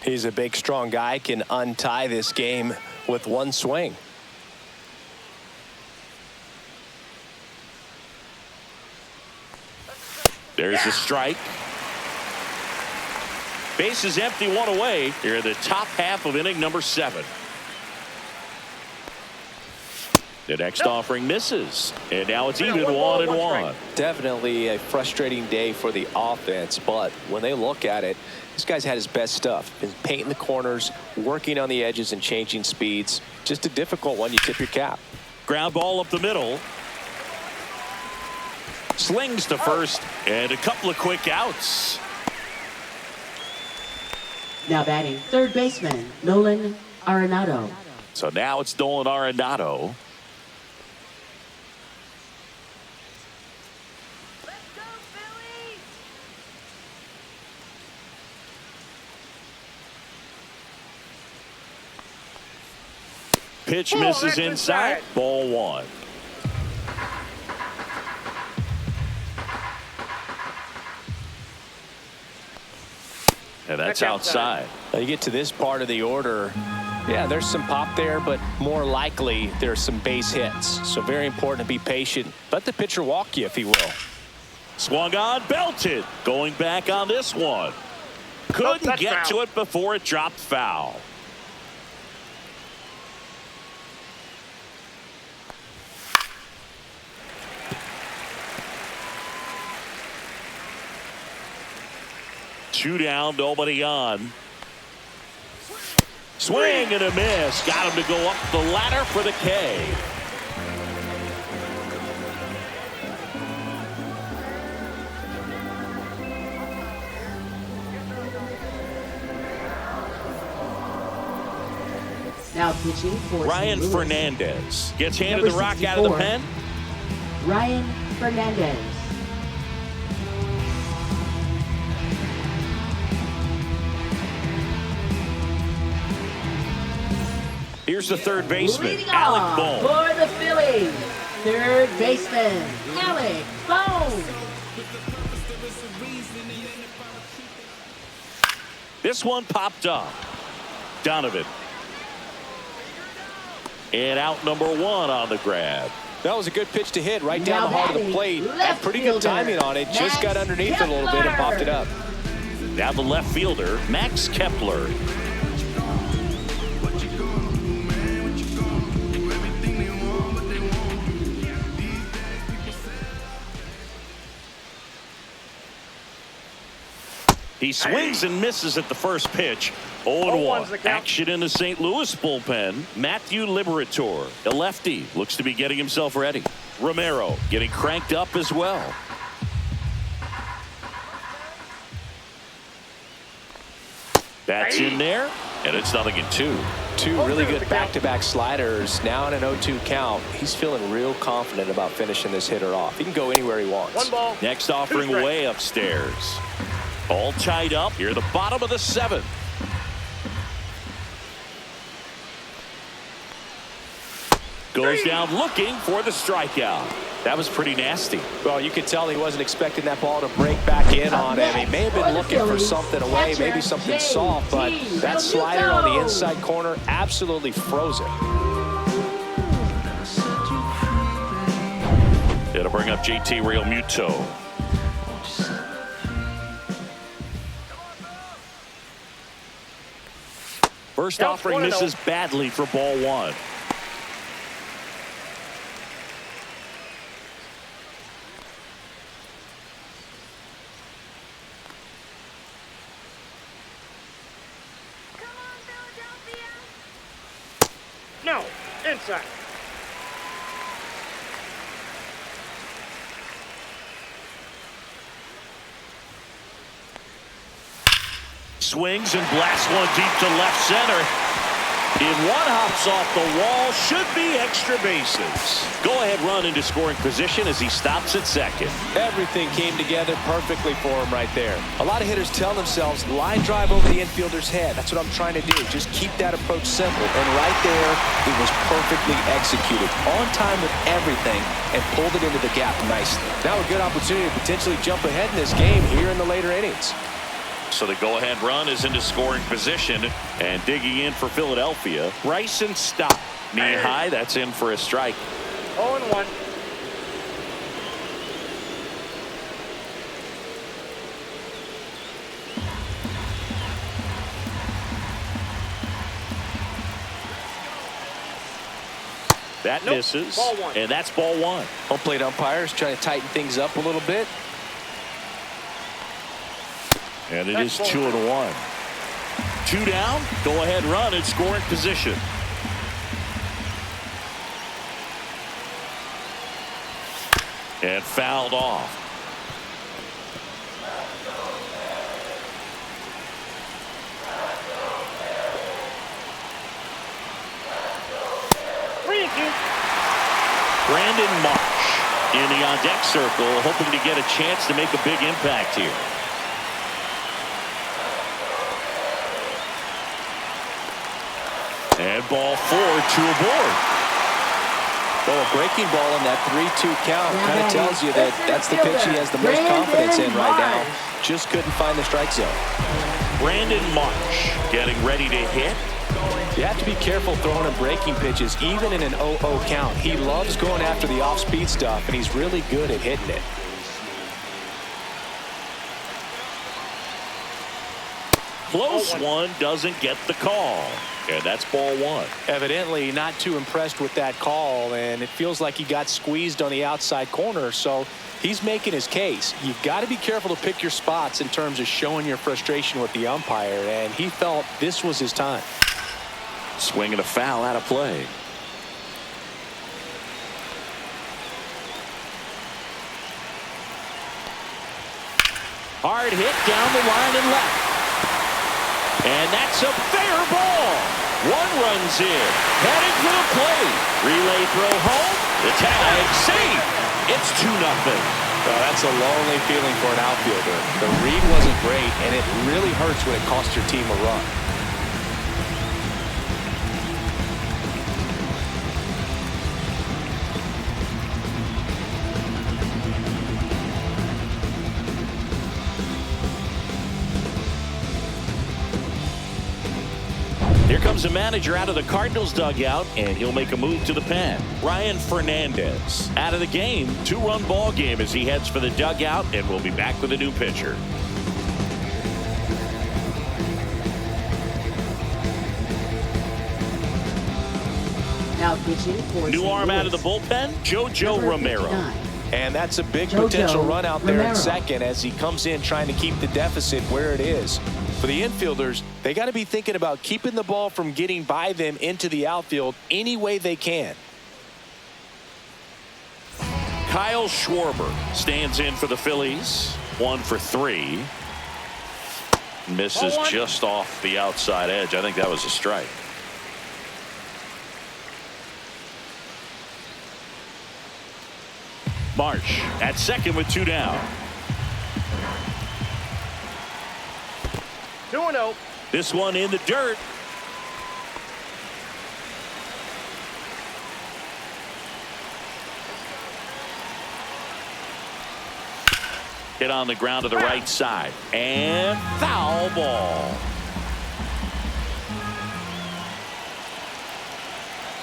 [SPEAKER 2] He's a big, strong guy, can untie this game with one swing.
[SPEAKER 1] There's the strike. Base is empty, 1 away here in the top half of inning number 7. The next offering misses, and now it's even 1-1.
[SPEAKER 2] Definitely a frustrating day for the offense, but when they look at it, this guy's had his best stuff. Been painting the corners, working on the edges and changing speeds. Just a difficult one. You tip your cap.
[SPEAKER 1] Ground ball up the middle. Slings to first, and a couple of quick outs.
[SPEAKER 4] Now batting, third baseman, Nolan Arenado.
[SPEAKER 1] So now it's Nolan Arenado. Pitch misses inside. Ball 1. And that's outside.
[SPEAKER 2] Now you get to this part of the order. Yeah, there's some pop there, but more likely there's some base hits. So very important to be patient. Let the pitcher walk you if he will.
[SPEAKER 1] Swung on, belted. Going back on this one. Couldn't get to it before it dropped foul. Two down, nobody on. Swing and a miss. Got him to go up the ladder for the K.
[SPEAKER 4] Now pitching for
[SPEAKER 1] Ryan
[SPEAKER 4] St. Louis.
[SPEAKER 1] Fernandez gets handed
[SPEAKER 4] Number
[SPEAKER 1] the rock out of the
[SPEAKER 4] 64.
[SPEAKER 1] pen.
[SPEAKER 4] Ryan Fernandez.
[SPEAKER 1] Here's the third baseman,
[SPEAKER 4] Leading
[SPEAKER 1] Alec
[SPEAKER 4] off
[SPEAKER 1] Bohm.
[SPEAKER 4] for the Phillies, third baseman, Alec Bohm.
[SPEAKER 1] This one popped up. Donovan. And out number 1 on the grab.
[SPEAKER 2] That was a good pitch to hit right
[SPEAKER 4] Now
[SPEAKER 2] down the heart of the
[SPEAKER 4] batting,
[SPEAKER 2] plate.
[SPEAKER 4] left
[SPEAKER 2] Had pretty good
[SPEAKER 4] fielder,
[SPEAKER 2] timing on it. Just got
[SPEAKER 4] Max
[SPEAKER 2] underneath it a little bit and popped it up.
[SPEAKER 1] Now the left fielder, Max Kepler. He swings and misses at the first pitch. 0-1. Action in the St. Louis bullpen. Matthew Liberator, a lefty, looks to be getting himself ready. Romero getting cranked up as well. That's in there, and it's 0-2.
[SPEAKER 2] Two really good back-to-back sliders. Now in an 0-2 count. He's feeling real confident about finishing this hitter off. He can go anywhere he wants.
[SPEAKER 3] 1 ball.
[SPEAKER 1] Next offering way upstairs. All tied up here, the bottom of the 7th. Goes down looking for the strikeout. That was pretty nasty.
[SPEAKER 2] Well, you could tell he wasn't expecting that ball to break back in on him. He may have been looking for something away, maybe something soft, but that slider on the inside corner absolutely froze it.
[SPEAKER 1] It'll bring up JT Real Muto. First offering misses badly for ball 1.
[SPEAKER 3] No, inside.
[SPEAKER 1] Swings and blasts one deep to left center. In one hops off the wall, should be extra bases. Go ahead run into scoring position as he stops at second.
[SPEAKER 2] Everything came together perfectly for him right there. A lot of hitters tell themselves line drive over the infielder's head. That's what I'm trying to do. Just keep that approach simple. And right there, it was perfectly executed. On time with everything and pulled it into the gap nicely. Now a good opportunity to potentially jump ahead in this game here in the later innings.
[SPEAKER 1] So the go-ahead run is into scoring position, and digging in for Philadelphia, Bryson Stott. Knee high, that's in for a strike.
[SPEAKER 3] 0-1.
[SPEAKER 1] That misses,
[SPEAKER 3] Ball 1.
[SPEAKER 1] and that's ball 1.
[SPEAKER 2] Home plate umpires trying to tighten things up a little bit.
[SPEAKER 1] And it is 2-1. 2 down, go ahead run in scoring position. And fouled off. Brandon Marsh in the on-deck circle, hoping to get a chance to make a big impact here. And ball 4, 2 aboard.
[SPEAKER 2] Well, a breaking ball in that 3-2 count kind of tells you that that's the pitch he has the most confidence in right now. Just couldn't find the strike zone.
[SPEAKER 1] Brandon Marsh getting ready to hit.
[SPEAKER 2] You have to be careful throwing him breaking pitches, even in an 0-0 count. He loves going after the off-speed stuff, and he's really good at hitting it.
[SPEAKER 1] Close one, doesn't get the call. And that's ball 1.
[SPEAKER 2] Evidently not too impressed with that call, and it feels like he got squeezed on the outside corner, so he's making his case. You've got to be careful to pick your spots in terms of showing your frustration with the umpire, and he felt this was his time.
[SPEAKER 1] Swinging a foul out of play. Hard hit down the line and left. And that's a fair ball. One run's in. Headed for the plate. Relay throw home. The tag safe. It's 2-0.
[SPEAKER 2] Well, that's a lonely feeling for an outfielder. The read wasn't great, and it really hurts when it costs your team a run.
[SPEAKER 1] Here comes the manager out of the Cardinals dugout, and he'll make a move to the pen. Ryan Fernandez out of the game. 2-run ball game as he heads for the dugout, and we'll be back with a new pitcher.
[SPEAKER 4] Now pitching for
[SPEAKER 1] New
[SPEAKER 4] St.
[SPEAKER 1] arm out of the
[SPEAKER 4] Louis.
[SPEAKER 1] bullpen, JoJo
[SPEAKER 4] Number
[SPEAKER 1] Romero.
[SPEAKER 4] 59.
[SPEAKER 2] And that's a big
[SPEAKER 4] JoJo
[SPEAKER 2] potential run out there
[SPEAKER 4] Romero.
[SPEAKER 2] in second as he comes in trying to keep the deficit where it is. For the infielders, they got to be thinking about keeping the ball from getting by them into the outfield any way they can.
[SPEAKER 1] Kyle Schwarber stands in for the Phillies. 1 for 3. Misses just off the outside edge. I think that was a strike. Marsh at second with 2 down.
[SPEAKER 3] 2-0.
[SPEAKER 1] This one in the dirt. Hit on the ground to the right side. And foul ball.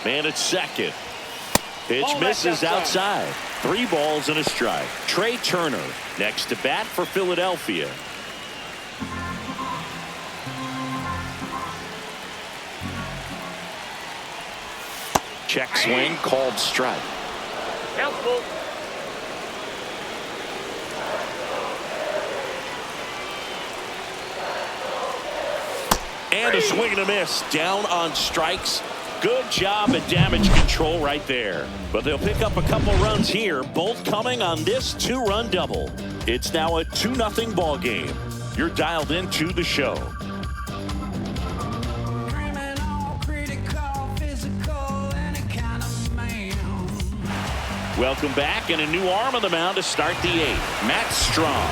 [SPEAKER 1] Man at second. Pitch
[SPEAKER 3] Ball back
[SPEAKER 1] misses
[SPEAKER 3] outside.
[SPEAKER 1] outside. 3 balls and a strike. Trey Turner next to bat for Philadelphia. Check swing called strike.
[SPEAKER 3] Count full.
[SPEAKER 1] And a swing and a miss. Down on strikes. Good job at damage control right there. But they'll pick up a couple runs here, both coming on this 2-run double. It's now a 2-0 ball game. You're dialed into the show. Welcome back, and a new arm on the mound to start the 8th. Matt Strong.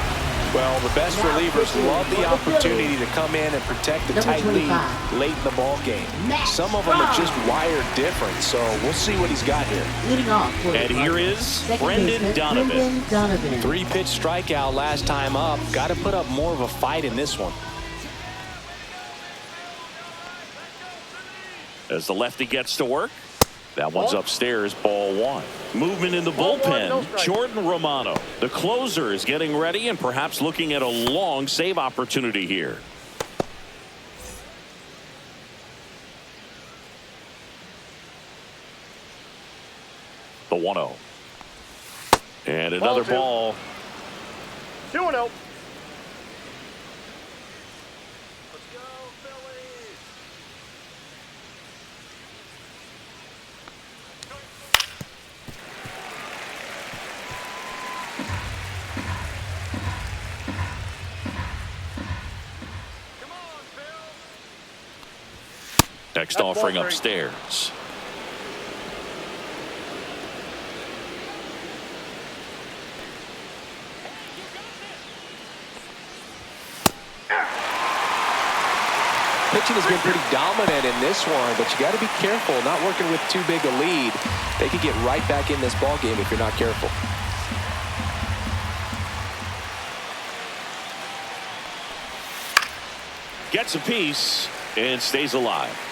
[SPEAKER 2] Well, the best relievers love the opportunity to come in and protect the tight lead late in the ball game. Some of them are just wired different, so we'll see what he's got here.
[SPEAKER 4] Leading off for
[SPEAKER 1] And
[SPEAKER 4] the
[SPEAKER 1] here
[SPEAKER 4] Cardinals.
[SPEAKER 1] is
[SPEAKER 4] Second
[SPEAKER 1] Brendan
[SPEAKER 4] baseman,
[SPEAKER 1] Donovan.
[SPEAKER 4] Brendan Donovan.
[SPEAKER 2] 3-pitch strikeout last time up. Got to put up more of a fight in this one.
[SPEAKER 1] As the lefty gets to work. That one's upstairs, ball 1. Movement in the bullpen. Jordan Romano, the closer, is getting ready and perhaps looking at a long save opportunity here. The 1-0. And another ball.
[SPEAKER 3] 2-0.
[SPEAKER 1] Next offering upstairs.
[SPEAKER 2] Pitching has been pretty dominant in this one, but you got to be careful not working with too big a lead. They could get right back in this ball game if you're not careful.
[SPEAKER 1] Gets a piece and stays alive.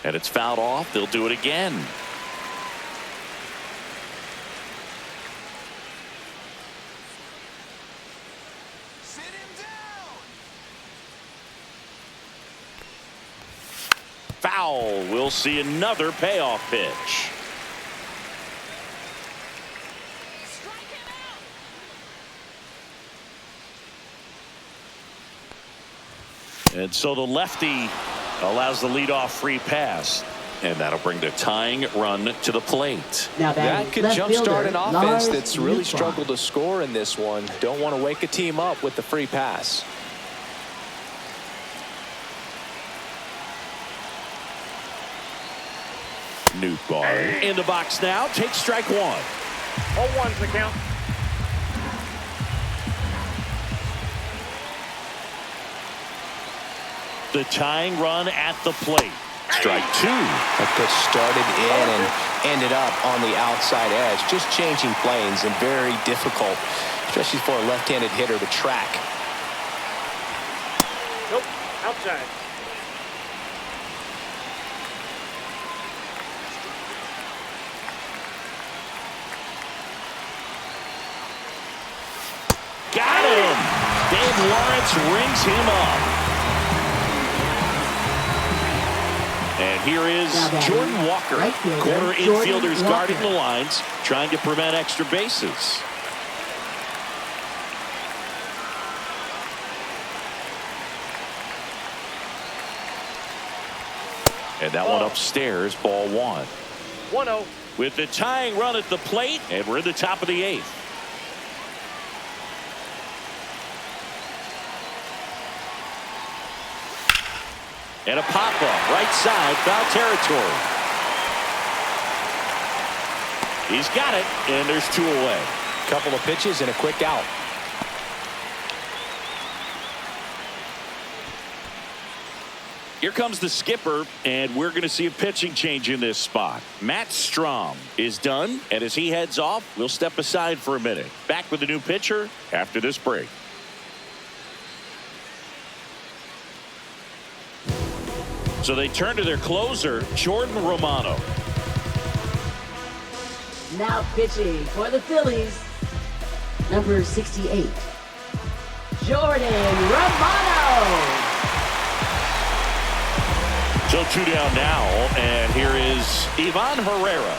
[SPEAKER 1] And it's fouled off. They'll do it again. Foul. We'll see another payoff pitch. And so the lefty allows the leadoff free pass. And that'll bring the tying run to the plate.
[SPEAKER 4] Now
[SPEAKER 2] That could
[SPEAKER 4] left
[SPEAKER 2] jumpstart
[SPEAKER 4] fielder,
[SPEAKER 2] an offense
[SPEAKER 4] Lars
[SPEAKER 2] that's really
[SPEAKER 4] Newbar.
[SPEAKER 2] struggled to score in this one. Don't want to wake a team up with the free pass.
[SPEAKER 1] Newbar in the box now. Takes strike one.
[SPEAKER 3] 0-1's the count.
[SPEAKER 1] The tying run at the plate. Strike two.
[SPEAKER 2] That pitch started in and ended up on the outside edge. Just changing planes and very difficult, especially for a left-handed hitter to track.
[SPEAKER 3] Nope, outside.
[SPEAKER 1] Got him. Dave Lawrence rings him up. And here is Jordan Walker,
[SPEAKER 4] right fielder,
[SPEAKER 1] corner
[SPEAKER 4] Jordan
[SPEAKER 1] infielders
[SPEAKER 4] Walker.
[SPEAKER 1] guarding the lines, trying to prevent extra bases. And that one upstairs, ball one.
[SPEAKER 3] 1-0.
[SPEAKER 1] With the tying run at the plate, and we're in the top of the eighth. And a pop-up, right side, foul territory. He's got it, and there's two away.
[SPEAKER 2] Couple of pitches and a quick out.
[SPEAKER 1] Here comes the skipper, and we're going to see a pitching change in this spot. Matt Strom is done, and as he heads off, we'll step aside for a minute. Back with the new pitcher after this break. So they turn to their closer, Jordan Romano.
[SPEAKER 4] Now pitching for the Phillies, number 68, Jordan Romano.
[SPEAKER 1] So two down now, and here is Ivan Herrera.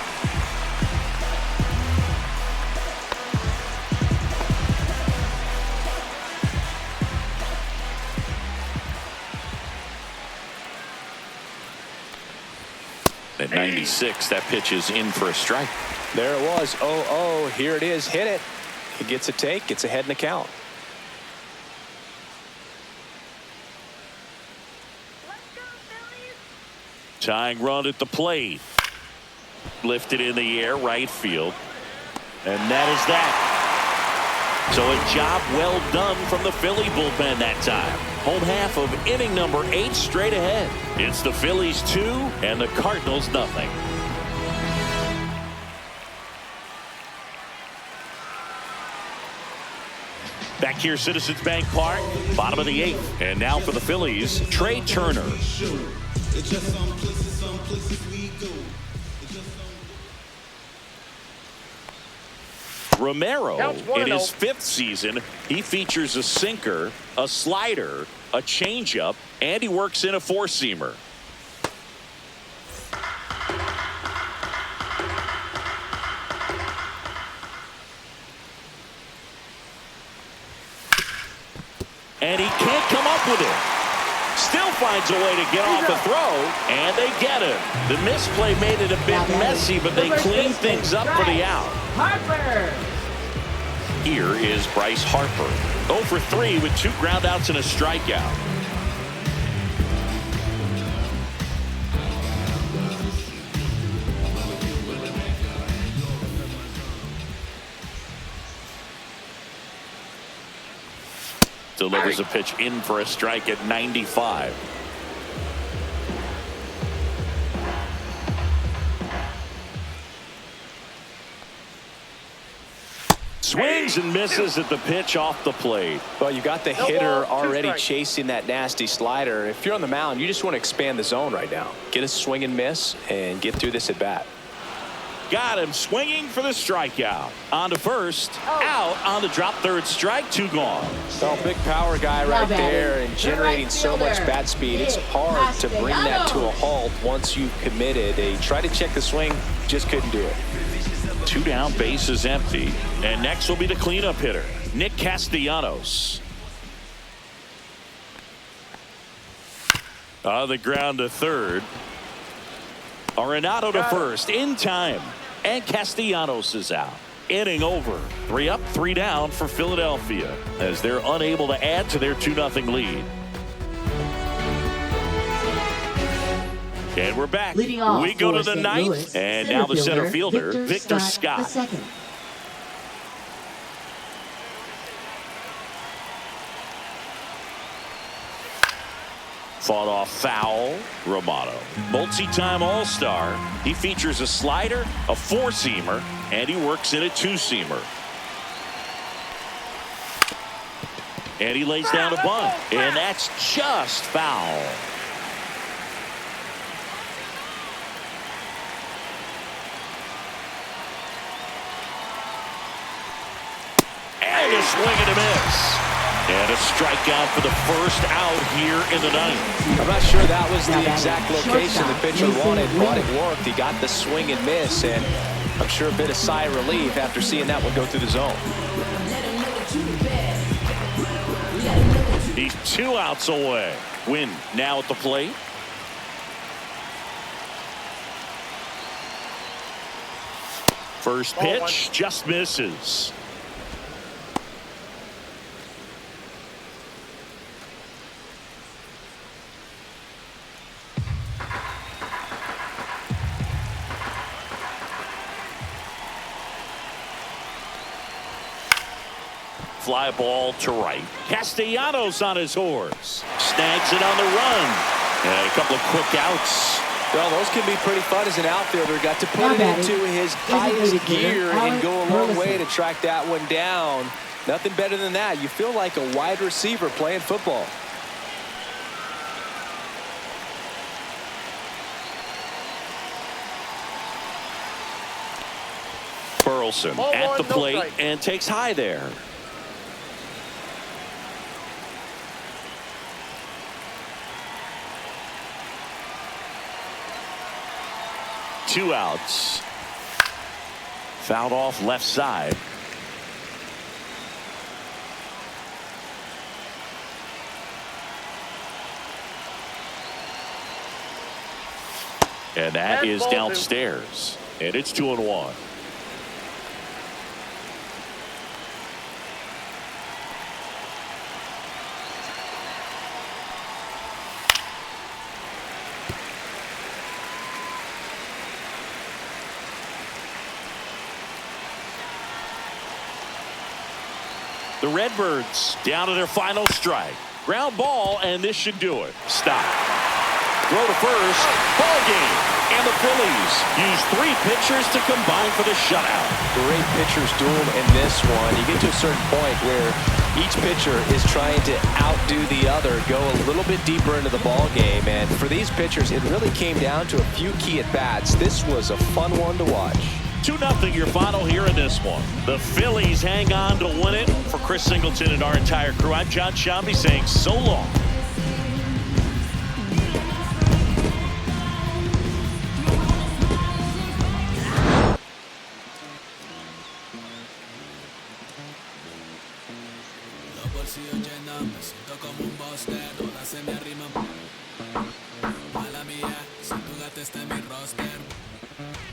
[SPEAKER 1] At 96, that pitch is in for a strike.
[SPEAKER 2] There it was. 0-0. Here it is. Hit it. He gets a take. Gets ahead in the count.
[SPEAKER 1] Tying run at the plate. Lifted in the air, right field. And that is that. So a job well done from the Philly bullpen that time. Home half of inning number 8 straight ahead. It's the Phillies 2 and the Cardinals nothing. Back here, Citizens Bank Park, bottom of the 8th. And now for the Phillies, Trey Turner. Romero, in his 5th season, he features a sinker, a slider, a changeup, and he works in a 4-seamer. And he can't come up with it. Still finds a way to get off a throw, and they get him. The misplay made it a bit messy, but they cleaned things up for the out.
[SPEAKER 4] Harper.
[SPEAKER 1] Here is Bryce Harper. 0 for 3 with 2 groundouts and a strikeout. Delivers a pitch in for a strike at 95. Swings and misses at the pitch off the plate.
[SPEAKER 2] Well, you got the hitter already chasing that nasty slider. If you're on the mound, you just want to expand the zone right now. Get a swing and miss and get through this at bat.
[SPEAKER 1] Got him swinging for the strikeout. On to first, out on the drop third strike, 2 gone.
[SPEAKER 2] Well, big power guy right there and generating so much bat speed. It's hard to bring that to a halt once you've committed. They tried to check the swing, just couldn't do it.
[SPEAKER 1] 2 down, base is empty. And next will be the cleanup hitter, Nick Castellanos. On the ground to third. Arenado to first in time. And Castellanos is out. Inning over. 3 up, 3 down for Philadelphia as they're unable to add to their 2-0 lead. And we're back.
[SPEAKER 4] Leading off
[SPEAKER 1] we go to
[SPEAKER 4] for
[SPEAKER 1] the
[SPEAKER 4] St.
[SPEAKER 1] ninth.
[SPEAKER 4] Louis,
[SPEAKER 1] And now the center fielder, Victor Scott.
[SPEAKER 4] Second.
[SPEAKER 1] Fought off foul. Romano, multi-time All-Star. He features a slider, a 4-seamer, and he works in a 2-seamer. And he lays down a bunt, and that's just foul. And a swing and a miss. And a strikeout for the first out here in the ninth.
[SPEAKER 2] I'm not sure that was the exact location the pitcher wanted, but it worked. He got the swing and miss, and I'm sure a bit of sigh of relief after seeing that one go through the zone.
[SPEAKER 1] He's 2 outs away. Win now at the plate. First pitch just misses. Fly ball to right. Castellanos on his horse. Snags it on the run. And a couple of quick outs.
[SPEAKER 2] Well, those can be pretty fun as an outfielder. Got to put it into his highest gear and go a long way to track that one down. Nothing better than that. You feel like a wide receiver playing football.
[SPEAKER 1] Burleson at the plate and takes high there. Two outs. Fouled off left side. And that is downstairs. And it's 2-1. The Redbirds down to their final strike. Ground ball, and this should do it. Stop. Throw to first. Ball game. And the Phillies use 3 pitchers to combine for the shutout.
[SPEAKER 2] Great pitcher's duel in this one. You get to a certain point where each pitcher is trying to outdo the other, go a little bit deeper into the ball game. And for these pitchers, it really came down to a few key at-bats. This was a fun one to watch.
[SPEAKER 1] 2-0 your final here in this one. The Phillies hang on to win it. For Chris Singleton and our entire crew, I'm John Shambi saying so long.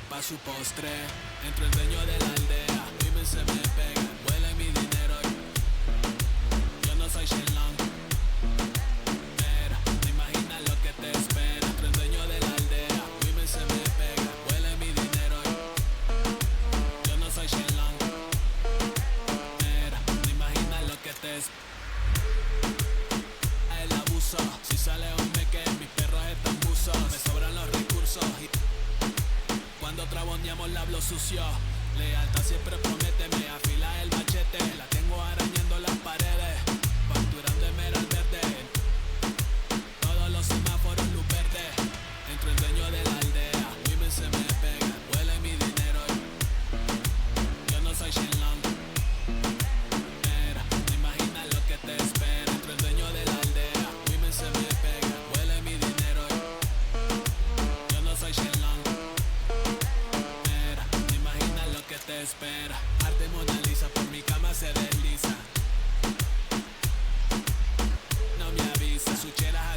[SPEAKER 5] Pa' su postre, entro el dueño de la aldea, vive se me pega, vuela mi dinero. Yo no soy Shenlong, pero te imaginas lo que te espera. Entro el dueño de la aldea, vive se me pega, vuela mi dinero. Yo no soy Shenlong, pero te imaginas lo que te espera. El abuso, si sale un meque, mis perros están buzos, me sobran los recursos. Cuando traboneamos la hablo sucio. Lealtad siempre promete, me afila el machete. La tengo arañando las paredes, facturando en mero al verde. Todos los semáforos luz verde. Entro el dueño de la aldea, women se me pega, huele mi dinero. Yo no soy Shenlong, pero te imaginas lo que te espera. Entro el dueño de la aldea, women se me pega, huele mi dinero. Yo no soy Shenlong, te espera. Arte Mona Lisa, por mi cama se desliza. No me avisa, su chera